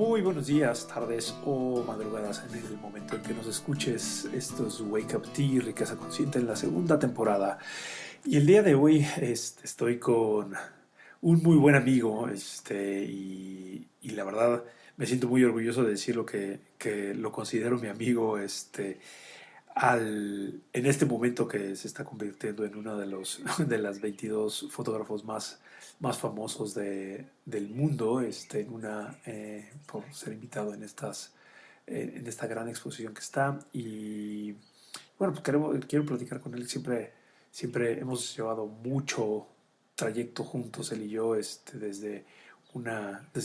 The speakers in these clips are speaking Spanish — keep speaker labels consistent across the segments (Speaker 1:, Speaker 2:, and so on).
Speaker 1: Muy buenos días, tardes o madrugadas en el momento en que nos escuches. Esto es Wake Up Tea, Riqueza Consciente en la segunda temporada. Y el día de hoy estoy con un muy buen amigo y la verdad me siento muy orgulloso de decirlo que lo considero mi amigo en este momento que se está convirtiendo en uno de los de las 22 fotógrafos más famosos del mundo, por ser invitado en esta gran exposición que está. Y bueno, pues quiero platicar con él. Siempre hemos llevado mucho trayecto juntos, él y yo, desde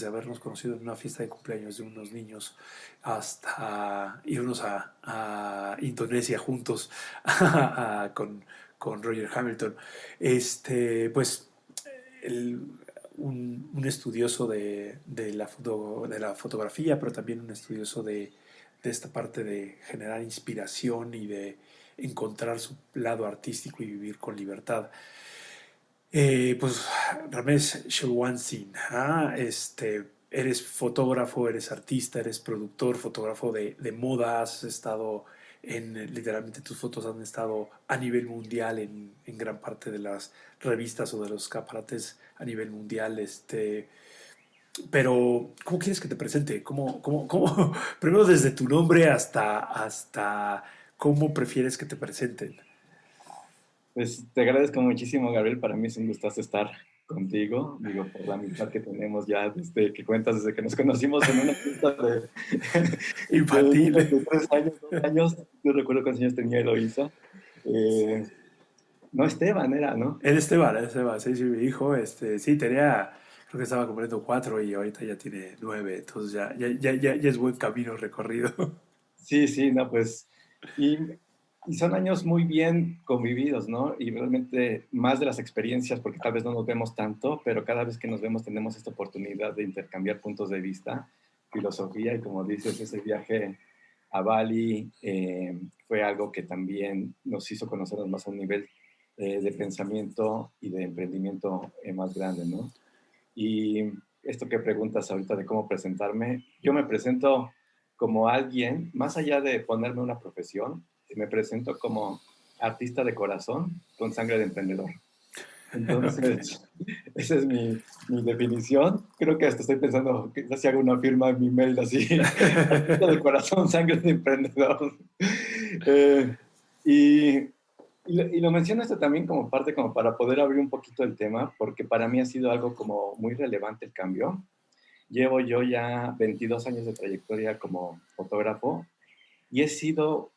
Speaker 1: habernos conocido en una fiesta de cumpleaños de unos niños hasta irnos a Indonesia juntos con Roger Hamilton. Pues el, un estudioso de la fotografía, pero también un estudioso de esta parte de generar inspiración y de encontrar su lado artístico y vivir con libertad. Pues Ramesh Shelwansin, eres fotógrafo, eres artista, eres productor, fotógrafo de moda, has estado literalmente tus fotos han estado a nivel mundial en gran parte de las revistas o de los escaparates a nivel mundial, pero ¿cómo quieres que te presente? Primero desde tu nombre hasta cómo prefieres que te presenten.
Speaker 2: Pues te agradezco muchísimo, Gabriel. Para mí es un gustazo estar contigo. Digo, por la amistad que tenemos ya desde que cuentas, desde que nos conocimos en una fiesta de
Speaker 1: Infantil.
Speaker 2: niños de 3 años, 2 años. Yo recuerdo cuántos años tenía Eloisa. Eh, no, Esteban era, ¿no?
Speaker 1: Él Esteban, sí, sí, mi hijo, sí, creo que estaba cumpliendo 4 y ahorita ya tiene 9, entonces ya es buen camino recorrido.
Speaker 2: Sí, sí, no, pues. Y, y son años muy bien convividos, ¿no? Y realmente más de las experiencias, porque tal vez no nos vemos tanto, pero cada vez que nos vemos tenemos esta oportunidad de intercambiar puntos de vista, filosofía, y como dices, ese viaje a Bali fue algo que también nos hizo conocernos más a un nivel de pensamiento y de emprendimiento más grande, ¿no? Y esto que preguntas ahorita de cómo presentarme, yo me presento como alguien, más allá de ponerme una profesión, me presento como artista de corazón con sangre de emprendedor.
Speaker 1: Ok.
Speaker 2: Entonces, esa es mi definición. Creo que hasta estoy pensando que si hago una firma en mi mail así, artista de corazón, sangre de emprendedor. Eh, y, y lo menciono esto también como parte, como para poder abrir un poquito el tema, porque para mí ha sido algo como muy relevante el cambio. Llevo yo ya 22 años de trayectoria como fotógrafo y he sido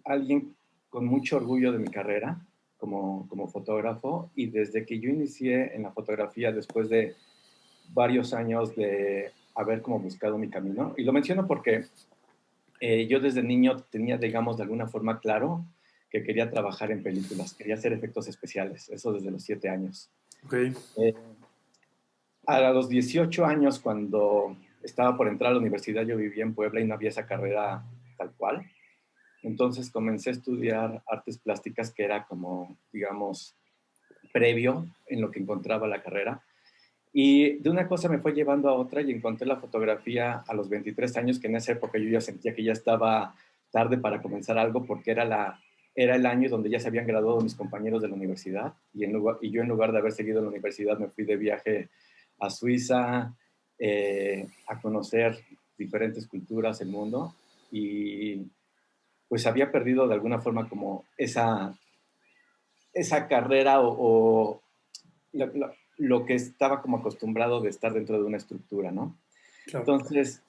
Speaker 2: alguien con mucho orgullo de mi carrera como fotógrafo, y desde que yo inicié en la fotografía después de varios años de haber como buscado mi camino, y lo menciono porque yo desde niño tenía, digamos, de alguna forma claro que quería trabajar en películas, quería hacer efectos especiales, eso desde los 7 años.
Speaker 1: Ok,
Speaker 2: Eh, a los 18 años, cuando estaba por entrar a la universidad, yo vivía en Puebla y no había esa carrera tal cual. Entonces comencé a estudiar artes plásticas, que era como, digamos, previo en lo que encontraba la carrera. Y de una cosa me fue llevando a otra y encontré la fotografía a los 23 años, que en esa época yo ya sentía que ya estaba tarde para comenzar algo, porque era el año donde ya se habían graduado mis compañeros de la universidad, y yo, en lugar de haber seguido en la universidad, me fui de viaje a Suiza a conocer diferentes culturas, el mundo, y pues había perdido de alguna forma como esa carrera o lo que estaba como acostumbrado de estar dentro de una estructura, ¿no?
Speaker 1: claro.
Speaker 2: Entonces,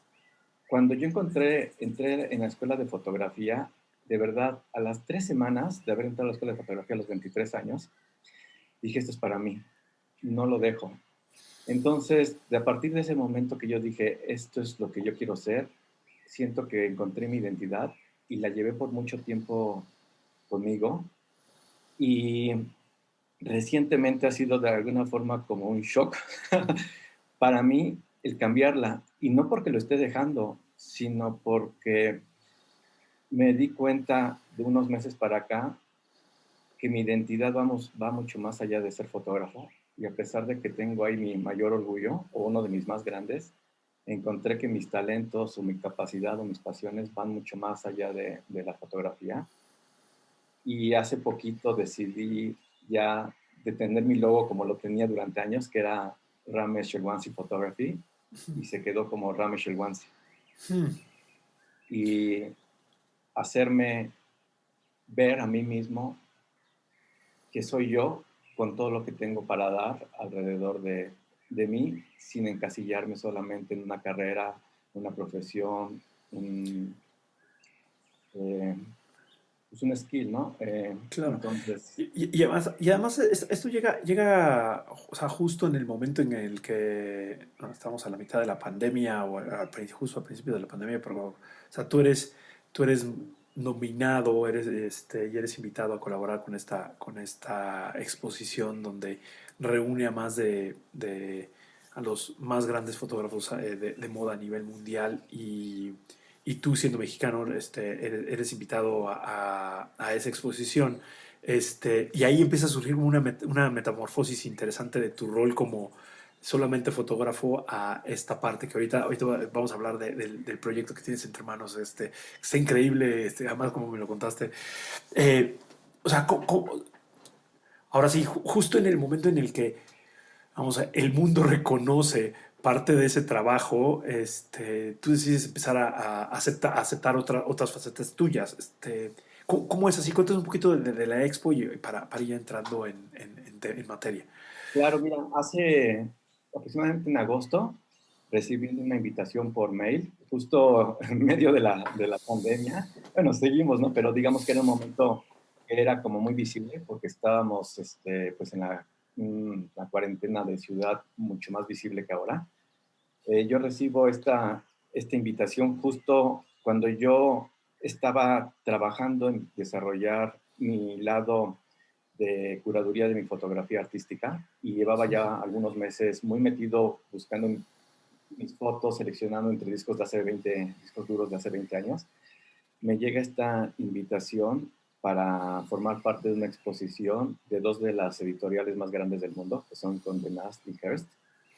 Speaker 2: cuando yo entré en la escuela de fotografía, de verdad, a las 3 semanas de haber entrado a la escuela de fotografía a los 23 años, dije, esto es para mí, no lo dejo. Entonces, a partir de ese momento que yo dije, esto es lo que yo quiero ser, siento que encontré mi identidad y la llevé por mucho tiempo conmigo. Y recientemente ha sido de alguna forma como un shock para mí el cambiarla. Y no porque lo esté dejando, sino porque me di cuenta de unos meses para acá que mi identidad va mucho más allá de ser fotógrafo. Y a pesar de que tengo ahí mi mayor orgullo, o uno de mis más grandes, encontré que mis talentos o mi capacidad o mis pasiones van mucho más allá de la fotografía. Y hace poquito decidí ya de tener mi logo como lo tenía durante años, que era Ramesh Shelwansi Photography, y se quedó como Ramesh Shelwansi.
Speaker 1: Hmm.
Speaker 2: Y hacerme ver a mí mismo que soy yo con todo lo que tengo para dar alrededor de mí, sin encasillarme solamente en una carrera, una profesión, un, eh, pues un skill, ¿no?
Speaker 1: Claro.
Speaker 2: Entonces,
Speaker 1: Y además esto llega, o sea, justo en el momento en el que no, estamos a la mitad de la pandemia o justo al principio de la pandemia, pero, o sea, tú eres nominado, y eres invitado a colaborar con esta exposición donde reúne a a los más grandes fotógrafos de moda a nivel mundial y tú siendo mexicano, eres invitado a esa exposición. Y ahí empieza a surgir una metamorfosis interesante de tu rol como solamente fotógrafo a esta parte que ahorita vamos a hablar del proyecto que tienes entre manos. Está increíble, además como me lo contaste. Eh, o sea, ahora sí, justo en el momento en el que vamos el mundo reconoce parte de ese trabajo, tú decides empezar a aceptar otras facetas tuyas. ¿Cómo es así? Cuéntanos un poquito de la expo y para ir entrando en materia.
Speaker 2: claro, mira, hace aproximadamente en agosto recibí una invitación por mail, justo en medio de la pandemia. Bueno, seguimos, ¿no? Pero digamos que era un momento que era como muy visible porque estábamos pues en la cuarentena de ciudad mucho más visible que ahora. Yo recibo esta invitación justo cuando yo estaba trabajando en desarrollar mi lado de curaduría de mi fotografía artística y llevaba ya algunos meses muy metido buscando mis fotos, seleccionando entre discos de hace 20, discos duros de hace 20 años. Me llega esta invitación para formar parte de una exposición de dos de las editoriales más grandes del mundo, que son Condé Nast y Hearst,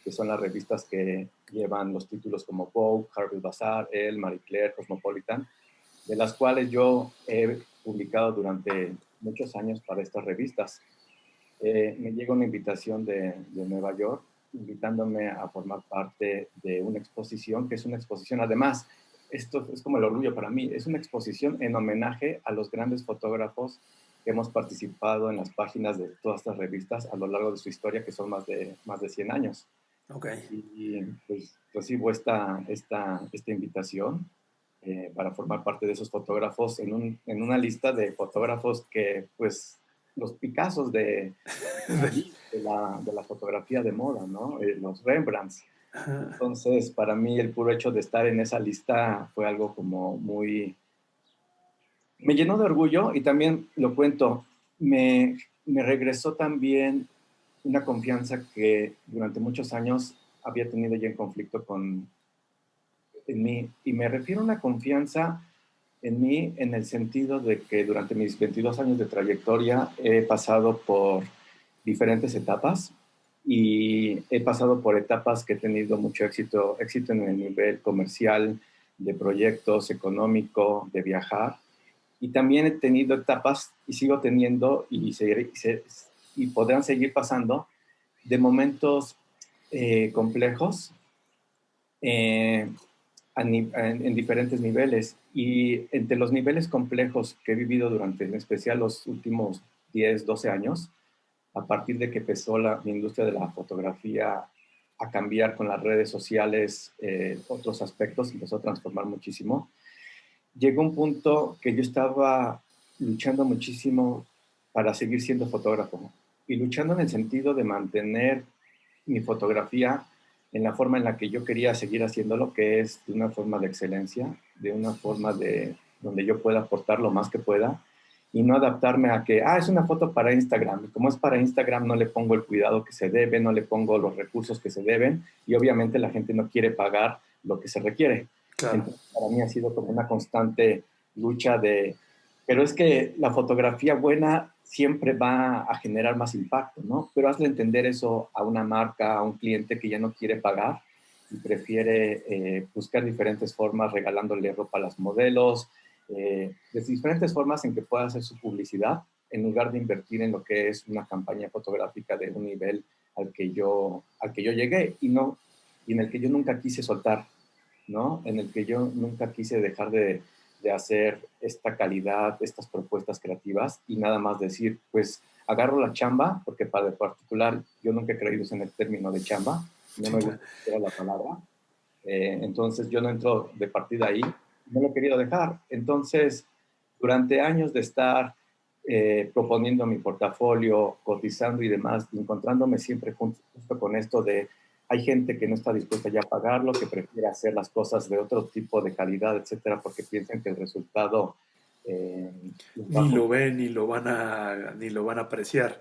Speaker 2: que son las revistas que llevan los títulos como Vogue, Harper's Bazaar, Elle, Marie Claire, Cosmopolitan, de las cuales yo he publicado durante muchos años para estas revistas. Me llega una invitación de Nueva York invitándome a formar parte de una exposición, que es una exposición, además, esto es como el orgullo para mí, es una exposición en homenaje a los grandes fotógrafos que hemos participado en las páginas de todas estas revistas a lo largo de su historia, que son más de 100 años.
Speaker 1: Ok.
Speaker 2: Y pues recibo esta invitación para formar parte de esos fotógrafos en una lista de fotógrafos que, pues, los Picassos de la fotografía de moda, ¿no? Los Rembrandts. Entonces, para mí el puro hecho de estar en esa lista fue algo como muy... Me llenó de orgullo y también, lo cuento, me regresó también una confianza que durante muchos años había tenido ya en conflicto en mí. Y me refiero a una confianza en mí en el sentido de que durante mis 22 años de trayectoria he pasado por diferentes etapas y he pasado por etapas que he tenido mucho éxito, éxito en el nivel comercial, de proyectos, económico, de viajar. Y también he tenido etapas y sigo teniendo y podrán seguir pasando de momentos complejos eh, en diferentes niveles. Y entre los niveles complejos que he vivido durante, en especial los últimos 10 12 años, a partir de que empezó la industria de la fotografía a cambiar con las redes sociales, otros aspectos, empezó a transformar muchísimo. Llegó un punto que yo estaba luchando muchísimo para seguir siendo fotógrafo y luchando en el sentido de mantener mi fotografía en la forma en la que yo quería seguir haciéndolo, que es de una forma de excelencia, de una forma de donde yo pueda aportar lo más que pueda y no adaptarme a que, es una foto para Instagram. Y como es para Instagram, no le pongo el cuidado que se debe, no le pongo los recursos que se deben y obviamente la gente no quiere pagar lo que se requiere.
Speaker 1: Claro.
Speaker 2: Entonces, para mí ha sido como una constante lucha pero es que la fotografía buena siempre va a generar más impacto, ¿no? Pero hazle entender eso a una marca, a un cliente que ya no quiere pagar y prefiere buscar diferentes formas, regalándole ropa a las modelos, de diferentes formas en que pueda hacer su publicidad, en lugar de invertir en lo que es una campaña fotográfica de un nivel al que yo llegué y en el que yo nunca quise soltar, ¿no? En el que yo nunca quise dejar de hacer esta calidad, estas propuestas creativas y nada más decir, pues agarro la chamba, porque para el particular yo nunca he creído en el término de chamba, no
Speaker 1: Sí,
Speaker 2: me
Speaker 1: claro.
Speaker 2: gusta siquiera la palabra, entonces yo no entro de partida ahí, no lo he querido dejar. Entonces, durante años de estar proponiendo mi portafolio, cotizando y demás, y encontrándome siempre justo con esto de hay gente que no está dispuesta ya a pagarlo, que prefiere hacer las cosas de otro tipo de calidad, etcétera, porque piensan que el resultado eh, les va a
Speaker 1: Ni lo
Speaker 2: funcionar.
Speaker 1: ven, ni lo van a apreciar.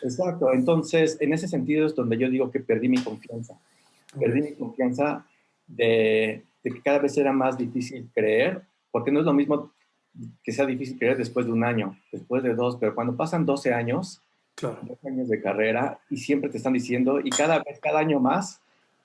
Speaker 2: Exacto, entonces en ese sentido es donde yo digo que perdí mi confianza.
Speaker 1: Ok,
Speaker 2: Perdí mi confianza de que cada vez era más difícil creer, porque no es lo mismo que sea difícil creer después de un año, después de dos, pero cuando pasan 12 años,
Speaker 1: claro.
Speaker 2: 12 años de carrera y siempre te están diciendo, y cada vez, cada año más,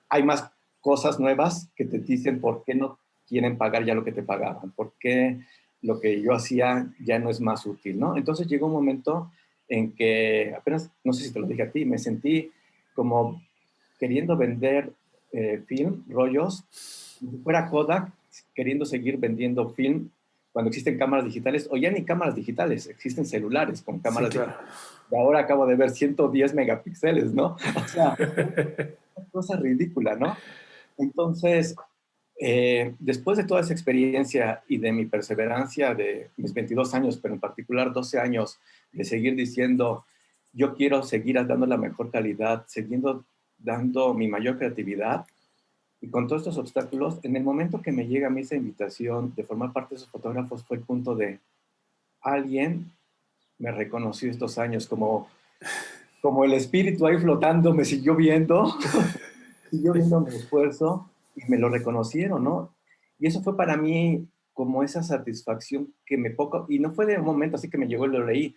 Speaker 2: hay más cosas nuevas que te dicen por qué no quieren pagar ya lo que te pagaban, por qué lo que yo hacía ya no es más útil, ¿no? Entonces llegó un momento en que apenas, no sé si te lo dije a ti, me sentí como queriendo vender film, rollos, como si fuera Kodak queriendo seguir vendiendo film cuando existen cámaras digitales, o ya ni cámaras digitales, existen celulares con
Speaker 1: Sí,
Speaker 2: cámaras
Speaker 1: claro.
Speaker 2: digitales. Y ahora acabo de ver 110 megapíxeles, ¿no? O sea, una cosa ridícula, ¿no? Entonces, después de toda esa experiencia y de mi perseverancia de mis 22 años, pero en particular 12 años, de seguir diciendo, yo quiero seguir dando la mejor calidad, siguiendo dando mi mayor creatividad, y con todos estos obstáculos, en el momento que me llega a mí esa invitación de formar parte de esos fotógrafos, fue el punto de alguien me reconoció estos años como el espíritu ahí flotando, me siguió viendo, siguió viendo mi esfuerzo y me lo reconocieron, ¿no? Y eso fue para mí como esa satisfacción que me poco, y no fue de un momento así que me llegó y lo leí,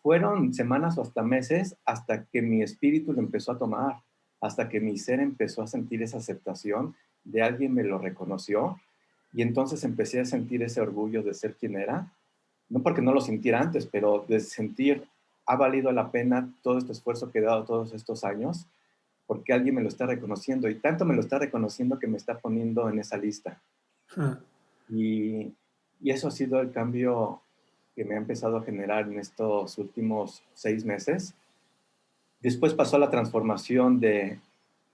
Speaker 2: fueron semanas o hasta meses hasta que mi espíritu lo empezó a tomar, hasta que mi ser empezó a sentir esa aceptación de alguien me lo reconoció y entonces empecé a sentir ese orgullo de ser quien era, no porque no lo sintiera antes, pero de sentir ha valido la pena todo este esfuerzo que he dado todos estos años porque alguien me lo está reconociendo y tanto me lo está reconociendo que me está poniendo en esa lista.
Speaker 1: Ah.
Speaker 2: Y, y eso ha sido el cambio que me ha empezado a generar en estos últimos 6 meses. Después pasó la transformación de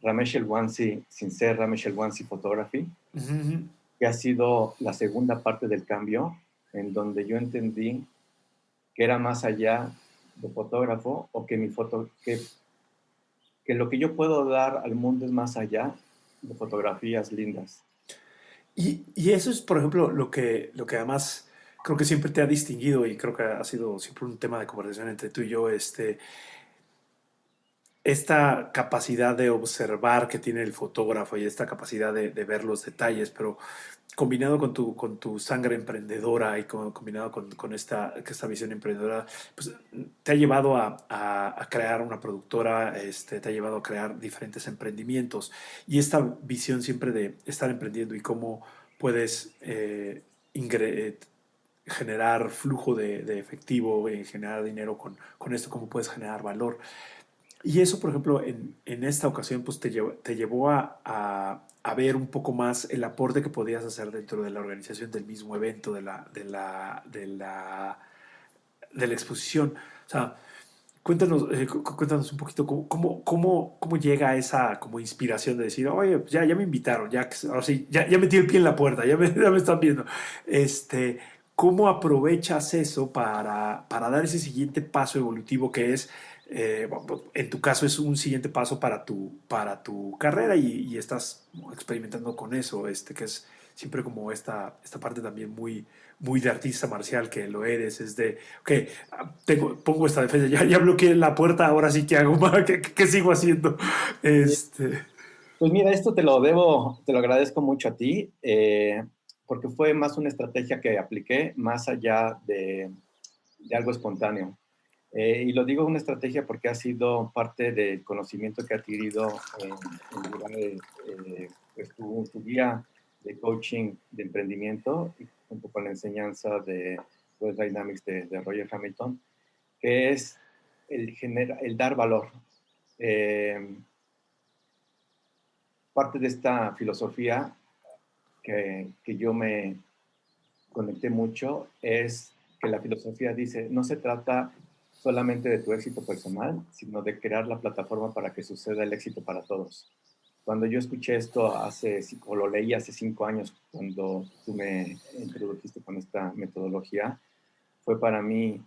Speaker 2: Ramesh Elwansi sin ser Ramesh Elwansi Photography,
Speaker 1: Ujú.
Speaker 2: que ha sido la segunda parte del cambio, en donde yo entendí que era más allá de fotógrafo o que que lo que yo puedo dar al mundo es más allá de fotografías lindas.
Speaker 1: Y eso es, por ejemplo, lo que además creo que siempre te ha distinguido y creo que ha sido siempre un tema de conversación entre tú y yo, esta capacidad de observar que tiene el fotógrafo y esta capacidad de ver los detalles, pero combinado con tu sangre emprendedora y combinado con esta visión emprendedora, pues te ha llevado a crear una productora, te ha llevado a crear diferentes emprendimientos y esta visión siempre de estar emprendiendo y cómo puedes generar flujo de efectivo, generar dinero con esto, cómo puedes generar valor. Y eso, por ejemplo, en esta ocasión, pues te llevó a ver un poco más el aporte que podías hacer dentro de la organización del mismo evento, de la exposición. O sea, cuéntanos un poquito cómo llega esa como inspiración de decir, oye, pues ya me invitaron, ahora sí, ya metí el pie en la puerta, ya me están viendo. Este, ¿Cómo aprovechas eso para dar ese siguiente paso evolutivo que es, en tu caso es un siguiente paso para tu carrera y estás experimentando con eso, que es siempre como esta parte también muy de artista marcial que lo eres, es de, ok, pongo esta defensa, ya bloqueé la puerta, ahora sí que hago, ¿qué sigo haciendo? Este,
Speaker 2: Pues mira, esto te lo agradezco mucho a ti, porque fue más una estrategia que apliqué más allá de algo espontáneo. Y lo digo una estrategia porque ha sido parte del conocimiento que he adquirido en llevar pues, tu guía de coaching de emprendimiento y junto con la enseñanza de Web Dynamics de Roger Hamilton, que es el dar valor. Eh, Parte de esta filosofía que yo me conecté mucho es que la filosofía dice, no se trata solamente de tu éxito personal, sino de crear la plataforma para que suceda el éxito para todos. Cuando yo escuché esto o lo leí hace 5 años, cuando tú me introdujiste con esta metodología, fue para mí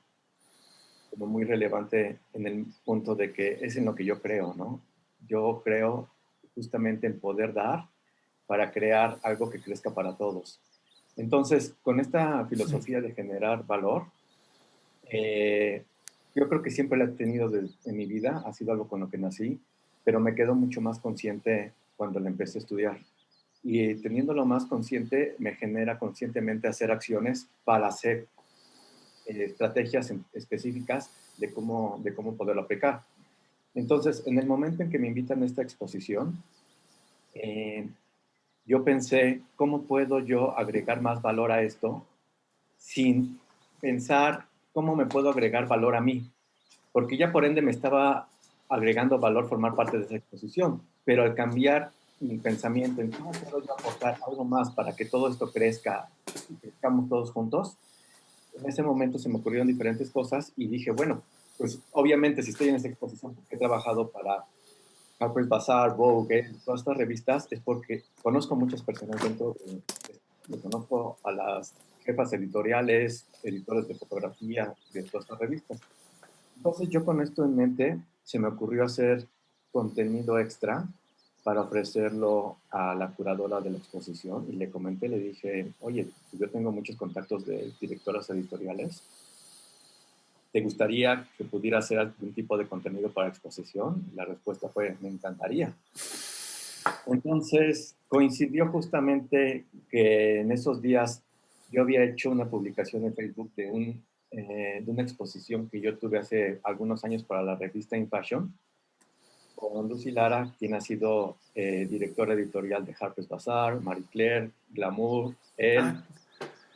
Speaker 2: como muy relevante en el punto de que es en lo que yo creo, ¿no? Yo creo justamente en poder dar para crear algo que crezca para todos. Entonces, con esta filosofía de generar valor, eh, yo creo que siempre la he tenido en mi vida, ha sido algo con lo que nací, pero me quedo mucho más consciente cuando la empecé a estudiar. Y teniéndolo más consciente, me genera conscientemente hacer acciones para hacer estrategias específicas de cómo poderlo aplicar. Entonces, en el momento en que me invitan a esta exposición, eh, yo pensé, ¿cómo puedo yo agregar más valor a esto sin pensar cómo me puedo agregar valor a mí? Porque ya por ende me estaba agregando valor formar parte de esa exposición, pero al cambiar mi pensamiento en cómo puedo yo aportar algo más para que todo esto crezca y crezcamos todos juntos, en ese momento se me ocurrieron diferentes cosas y dije, bueno, pues obviamente si estoy en esta exposición, porque he trabajado para Harper's Bazaar, Vogue, todas estas revistas, es porque conozco muchas personas dentro de conozco a las jefas editoriales, editores de fotografía de todas estas revistas. Entonces yo con esto en mente se me ocurrió hacer contenido extra para ofrecerlo a la curadora de la exposición y le comenté, le dije, oye, yo tengo muchos contactos de directoras editoriales, ¿te gustaría que pudiera hacer algún tipo de contenido para exposición? La respuesta fue, me encantaría. Entonces, coincidió justamente que en esos días yo había hecho una publicación en Facebook de una exposición que yo tuve hace algunos años para la revista In Fashion, con Lucy Lara, quien ha sido directora editorial de Harper's Bazaar, Marie Claire, Glamour, Elle,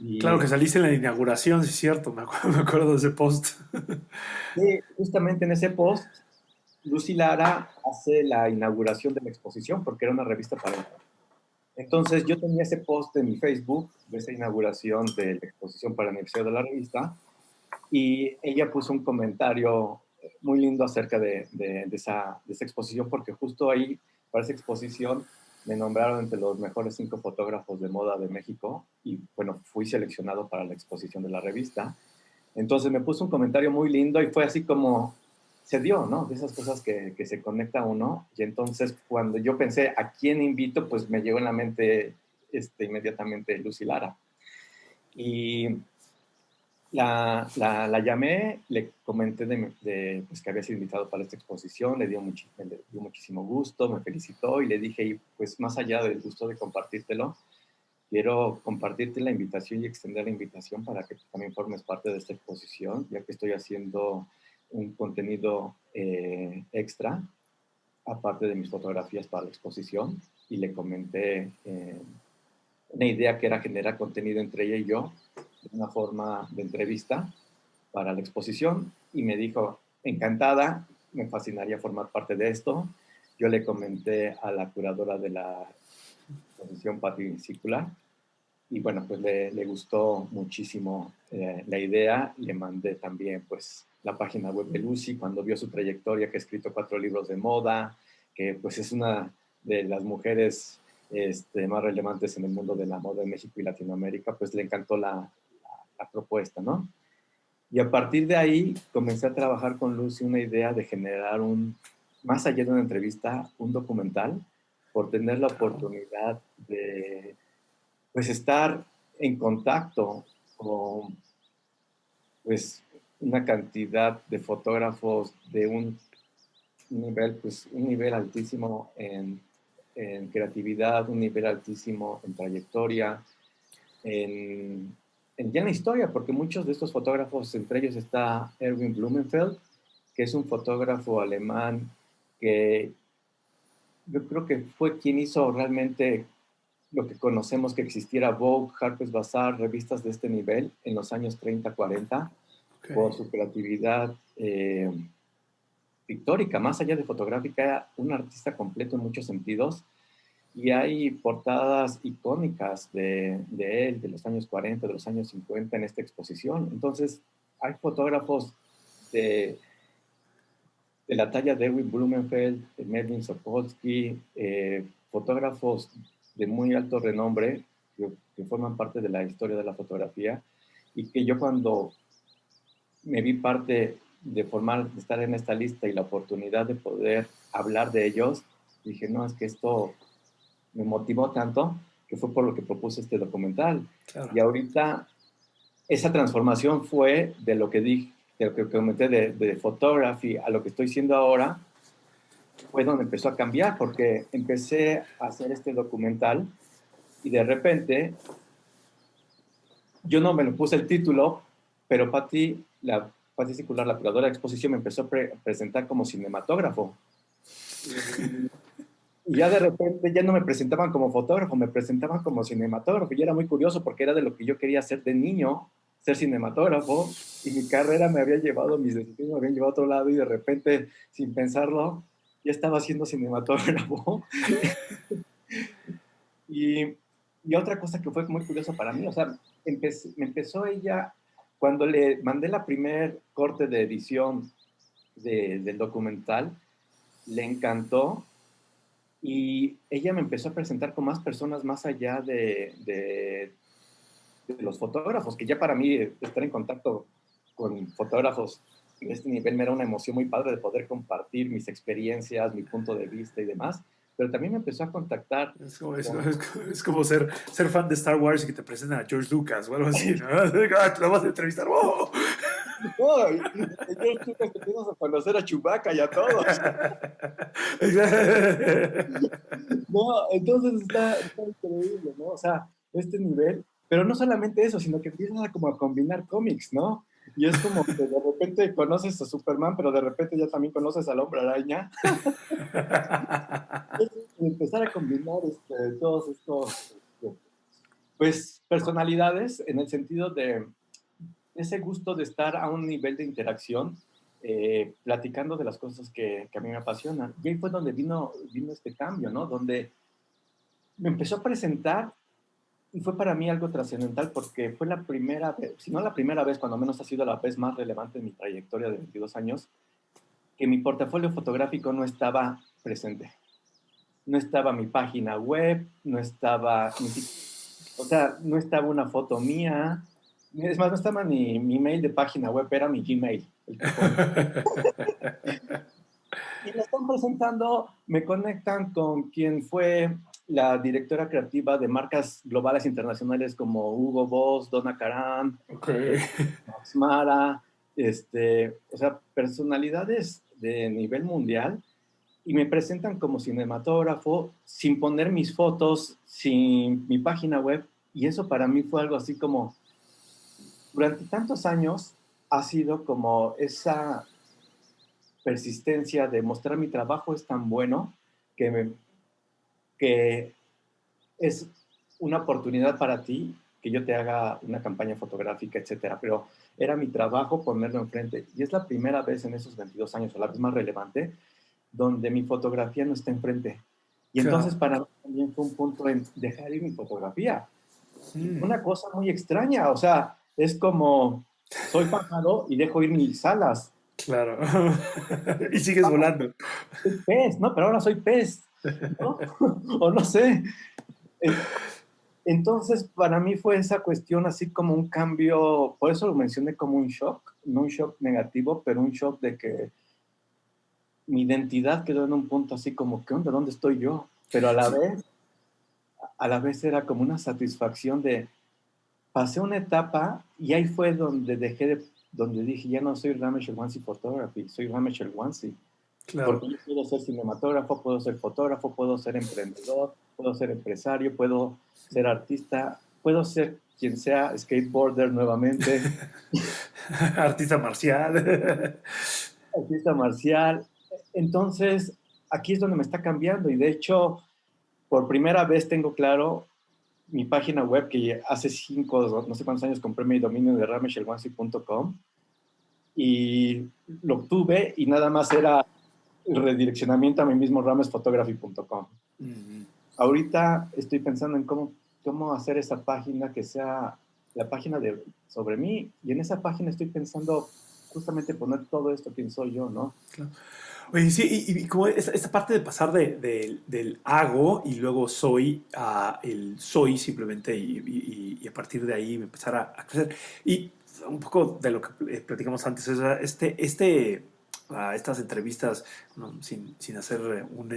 Speaker 1: Ah, claro
Speaker 2: y
Speaker 1: que saliste en la inauguración, sí es cierto, me acuerdo de ese post.
Speaker 2: justamente en ese post, Lucy Lara hace la inauguración de la exposición porque era una revista para. Entonces yo tenía ese post en mi Facebook de esa inauguración de la exposición para el aniversario de la revista y ella puso un comentario muy lindo acerca de esa exposición porque justo ahí, para esa exposición, me nombraron entre los mejores 5 fotógrafos de moda de México y bueno, fui seleccionado para la exposición de la revista. Entonces me puso un comentario muy lindo y fue así como se dio, ¿no? De esas cosas que se conecta uno. Y entonces cuando yo pensé a quién invito, pues me llegó en la mente inmediatamente Lucy Lara. Y la llamé, le comenté pues, que había sido invitado para esta exposición, le dio muchísimo gusto, me felicitó y le dije, y pues más allá del gusto de compartírtelo, quiero compartirte la invitación y extender la invitación para que tú también formes parte de esta exposición, ya que estoy haciendo un contenido extra, aparte de mis fotografías para la exposición, y le comenté una idea que era generar contenido entre ella y yo, de una forma de entrevista para la exposición, y me dijo, encantada, me fascinaría formar parte de esto. Yo le comenté a la curadora de la exposición, Patti Cicula, y bueno, pues le gustó muchísimo la idea. Le mandé también pues la página web de Lucy cuando vio su trayectoria, que ha escrito 4 libros de moda, que pues es una de las mujeres más relevantes en el mundo de la moda en México y Latinoamérica, pues le encantó la propuesta, ¿no? Y a partir de ahí comencé a trabajar con Lucy una idea de generar más allá de una entrevista, un documental, por tener la
Speaker 1: Claro.
Speaker 2: oportunidad de pues estar en contacto con pues una cantidad de fotógrafos de un nivel altísimo en creatividad, un nivel altísimo en trayectoria, ya en la historia, porque muchos de estos fotógrafos, entre ellos está Erwin Blumenfeld, que es un fotógrafo alemán que yo creo que fue quien hizo realmente lo que conocemos que existiera Vogue, Harper's Bazaar, revistas de este nivel en los años 30, 40,
Speaker 1: Ok,
Speaker 2: por su creatividad pictórica, más allá de fotográfica, era un artista completo en muchos sentidos. Y hay portadas icónicas de él, de los años 40, de los años 50 en esta exposición. Entonces, hay fotógrafos de, de la talla de Erwin Blumenfeld, de Melvin Sopolsky, fotógrafos de muy alto renombre que forman parte de la historia de la fotografía y que yo cuando me vi parte de formar, de estar en esta lista y la oportunidad de poder hablar de ellos, dije, no, es que esto me motivó tanto que fue por lo que propuse este documental.
Speaker 1: claro.
Speaker 2: Y ahorita esa transformación fue de lo que dije, de lo que comenté de photography a lo que estoy haciendo ahora, fue donde empezó a cambiar, porque empecé a hacer este documental y de repente yo no me lo puse el título, pero Patti Circular, la curadora de exposición, me empezó a presentar como cinematógrafo. Y ya de repente ya no me presentaban como fotógrafo, me presentaban como cinematógrafo. Y era muy curioso porque era de lo que yo quería hacer de niño, ser cinematógrafo. Y mi carrera me había llevado, mis decisiones me habían llevado a otro lado y de repente, sin pensarlo, ya estaba siendo cinematógrafo. Y, y otra cosa que fue muy curiosa para mí, o sea, me empezó ella, cuando le mandé la primer corte de edición del documental, le encantó. Y ella me empezó a presentar con más personas más allá de los fotógrafos, que ya para mí estar en contacto con fotógrafos de este nivel me era una emoción muy padre de poder compartir mis experiencias, mi punto de vista y demás. Pero también me empezó a contactar con...
Speaker 1: Es como ser fan de Star Wars y que te presenten a George Lucas o algo así, ¿no? Ah, te lo vas a entrevistar. ¡Oh!
Speaker 2: ¡Oh! Yo estuve que empiezas a conocer a Chewbacca y a todos. No, entonces está increíble, ¿no? O sea, este nivel, pero no solamente eso, sino que empiezas a como a combinar cómics, ¿no? Y es como que de repente conoces a Superman, pero de repente ya también conoces al Hombre Araña. Y empezar a combinar todos estos, pues, personalidades en el sentido de ese gusto de estar a un nivel de interacción, platicando de las cosas que a mí me apasionan. Y ahí fue donde vino este cambio, ¿no? Donde me empezó a presentar y fue para mí algo trascendental porque fue la primera vez, si no la primera vez, cuando menos ha sido la vez más relevante en mi trayectoria de 22 años, que mi portafolio fotográfico no estaba presente. No estaba mi página web, no estaba, o sea, no estaba una foto mía. Es más, no estaba ni mi mail de página web, era mi Gmail, el que pongo. Y me están presentando, me conectan con quien fue la directora creativa de marcas globales internacionales como Hugo Boss, Donna Karan,
Speaker 1: Ok.
Speaker 2: Max Mara, o sea, personalidades de nivel mundial, y me presentan como cinematógrafo sin poner mis fotos, sin mi página web, y eso para mí fue algo así como, durante tantos años ha sido como esa persistencia de mostrar mi trabajo es tan bueno que es una oportunidad para ti que yo te haga una campaña fotográfica, etcétera, pero era mi trabajo ponerlo enfrente. Y es la primera vez en esos 22 años, o la vez más relevante, donde mi fotografía no está enfrente. Y entonces
Speaker 1: Claro.
Speaker 2: para mí también fue un punto en dejar ir mi fotografía. Y
Speaker 1: Mm,
Speaker 2: una cosa muy extraña, o sea, es como, soy pájaro y dejo ir mis alas.
Speaker 1: claro. Y sigues volando.
Speaker 2: Soy pez, ¿no? Pero ahora soy pez, ¿no? O no sé. Entonces, para mí fue esa cuestión así como un cambio, por eso lo mencioné como un shock, no un shock negativo, pero un shock de que mi identidad quedó en un punto así como, ¿qué onda? ¿Dónde estoy yo? Pero
Speaker 1: Sí.
Speaker 2: a la vez era como una satisfacción de, pasé una etapa y ahí fue donde donde dije, ya no soy Ramesh Elwansi Photography, soy Ramesh Elwansi.
Speaker 1: Claro.
Speaker 2: Porque yo puedo ser cinematógrafo, puedo ser fotógrafo, puedo ser emprendedor, puedo ser empresario, puedo ser artista, puedo ser quien sea, skateboarder nuevamente.
Speaker 1: Artista marcial.
Speaker 2: artista marcial. Entonces, aquí es donde me está cambiando y de hecho, por primera vez tengo claro mi página web que hace 5, no sé cuántos años compré mi dominio de rameshelwansi.com y lo obtuve y nada más era el redireccionamiento a mi mismo ramesphotography.com.
Speaker 1: Ujú.
Speaker 2: Ahorita estoy pensando en cómo hacer esa página que sea la página sobre mí y en esa página estoy pensando justamente poner todo esto quién soy yo, ¿no?
Speaker 1: Claro. Oye, sí, y como esta parte de pasar del hago y luego soy a el soy simplemente y a partir de ahí empezar a crecer. Y un poco de lo que platicamos antes, o sea, estas entrevistas, no, sin hacer un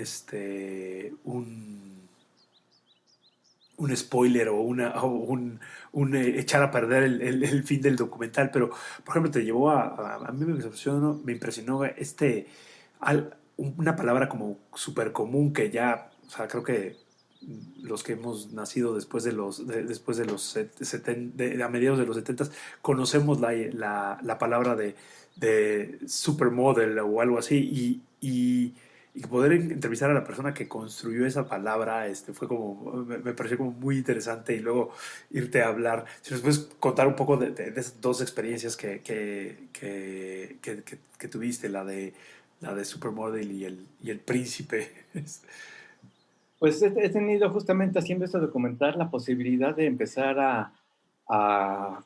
Speaker 1: spoiler o un echar a perder el fin del documental, pero por ejemplo te llevó a mí me impresionó una palabra como súper común que ya, o sea, creo que los que hemos nacido a mediados de los 70 conocemos la palabra de supermodel o algo así y poder entrevistar a la persona que construyó esa palabra fue como, me pareció como muy interesante y luego irte a hablar. Si nos puedes contar un poco de esas dos experiencias que tuviste, la de Supermodel y el príncipe.
Speaker 2: Pues he tenido justamente haciendo este documental la posibilidad de empezar a, a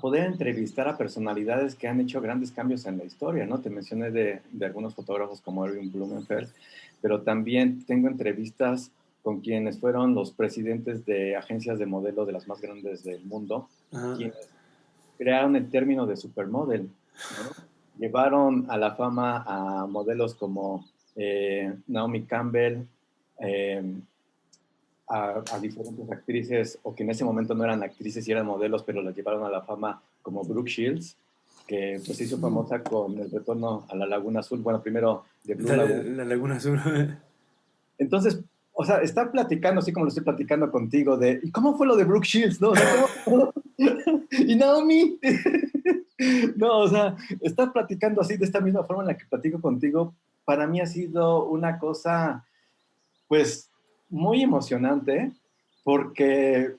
Speaker 2: poder entrevistar a personalidades que han hecho grandes cambios en la historia, ¿no? Te mencioné de algunos fotógrafos como Erwin Blumenfeld, pero también tengo entrevistas con quienes fueron los presidentes de agencias de modelo de las más grandes del mundo,
Speaker 1: Ajá.
Speaker 2: quienes crearon el término de supermodel, ¿no? Llevaron a la fama a modelos como Naomi Campbell, eh, a diferentes actrices, o que en ese momento no eran actrices y eran modelos, pero las llevaron a la fama, como Brooke Shields, que pues se hizo famosa con el retorno a la Laguna Azul, bueno, primero de Blue
Speaker 1: La,
Speaker 2: Lagoon.
Speaker 1: la Laguna Azul.
Speaker 2: Entonces, o sea, estar platicando así como lo estoy platicando contigo de, ¿y cómo fue lo de Brooke Shields? ¿No? O sea, ¿cómo? Y Naomi, no, o sea, estar platicando así de esta misma forma en la que platico contigo, para mí ha sido una cosa, pues, muy emocionante, porque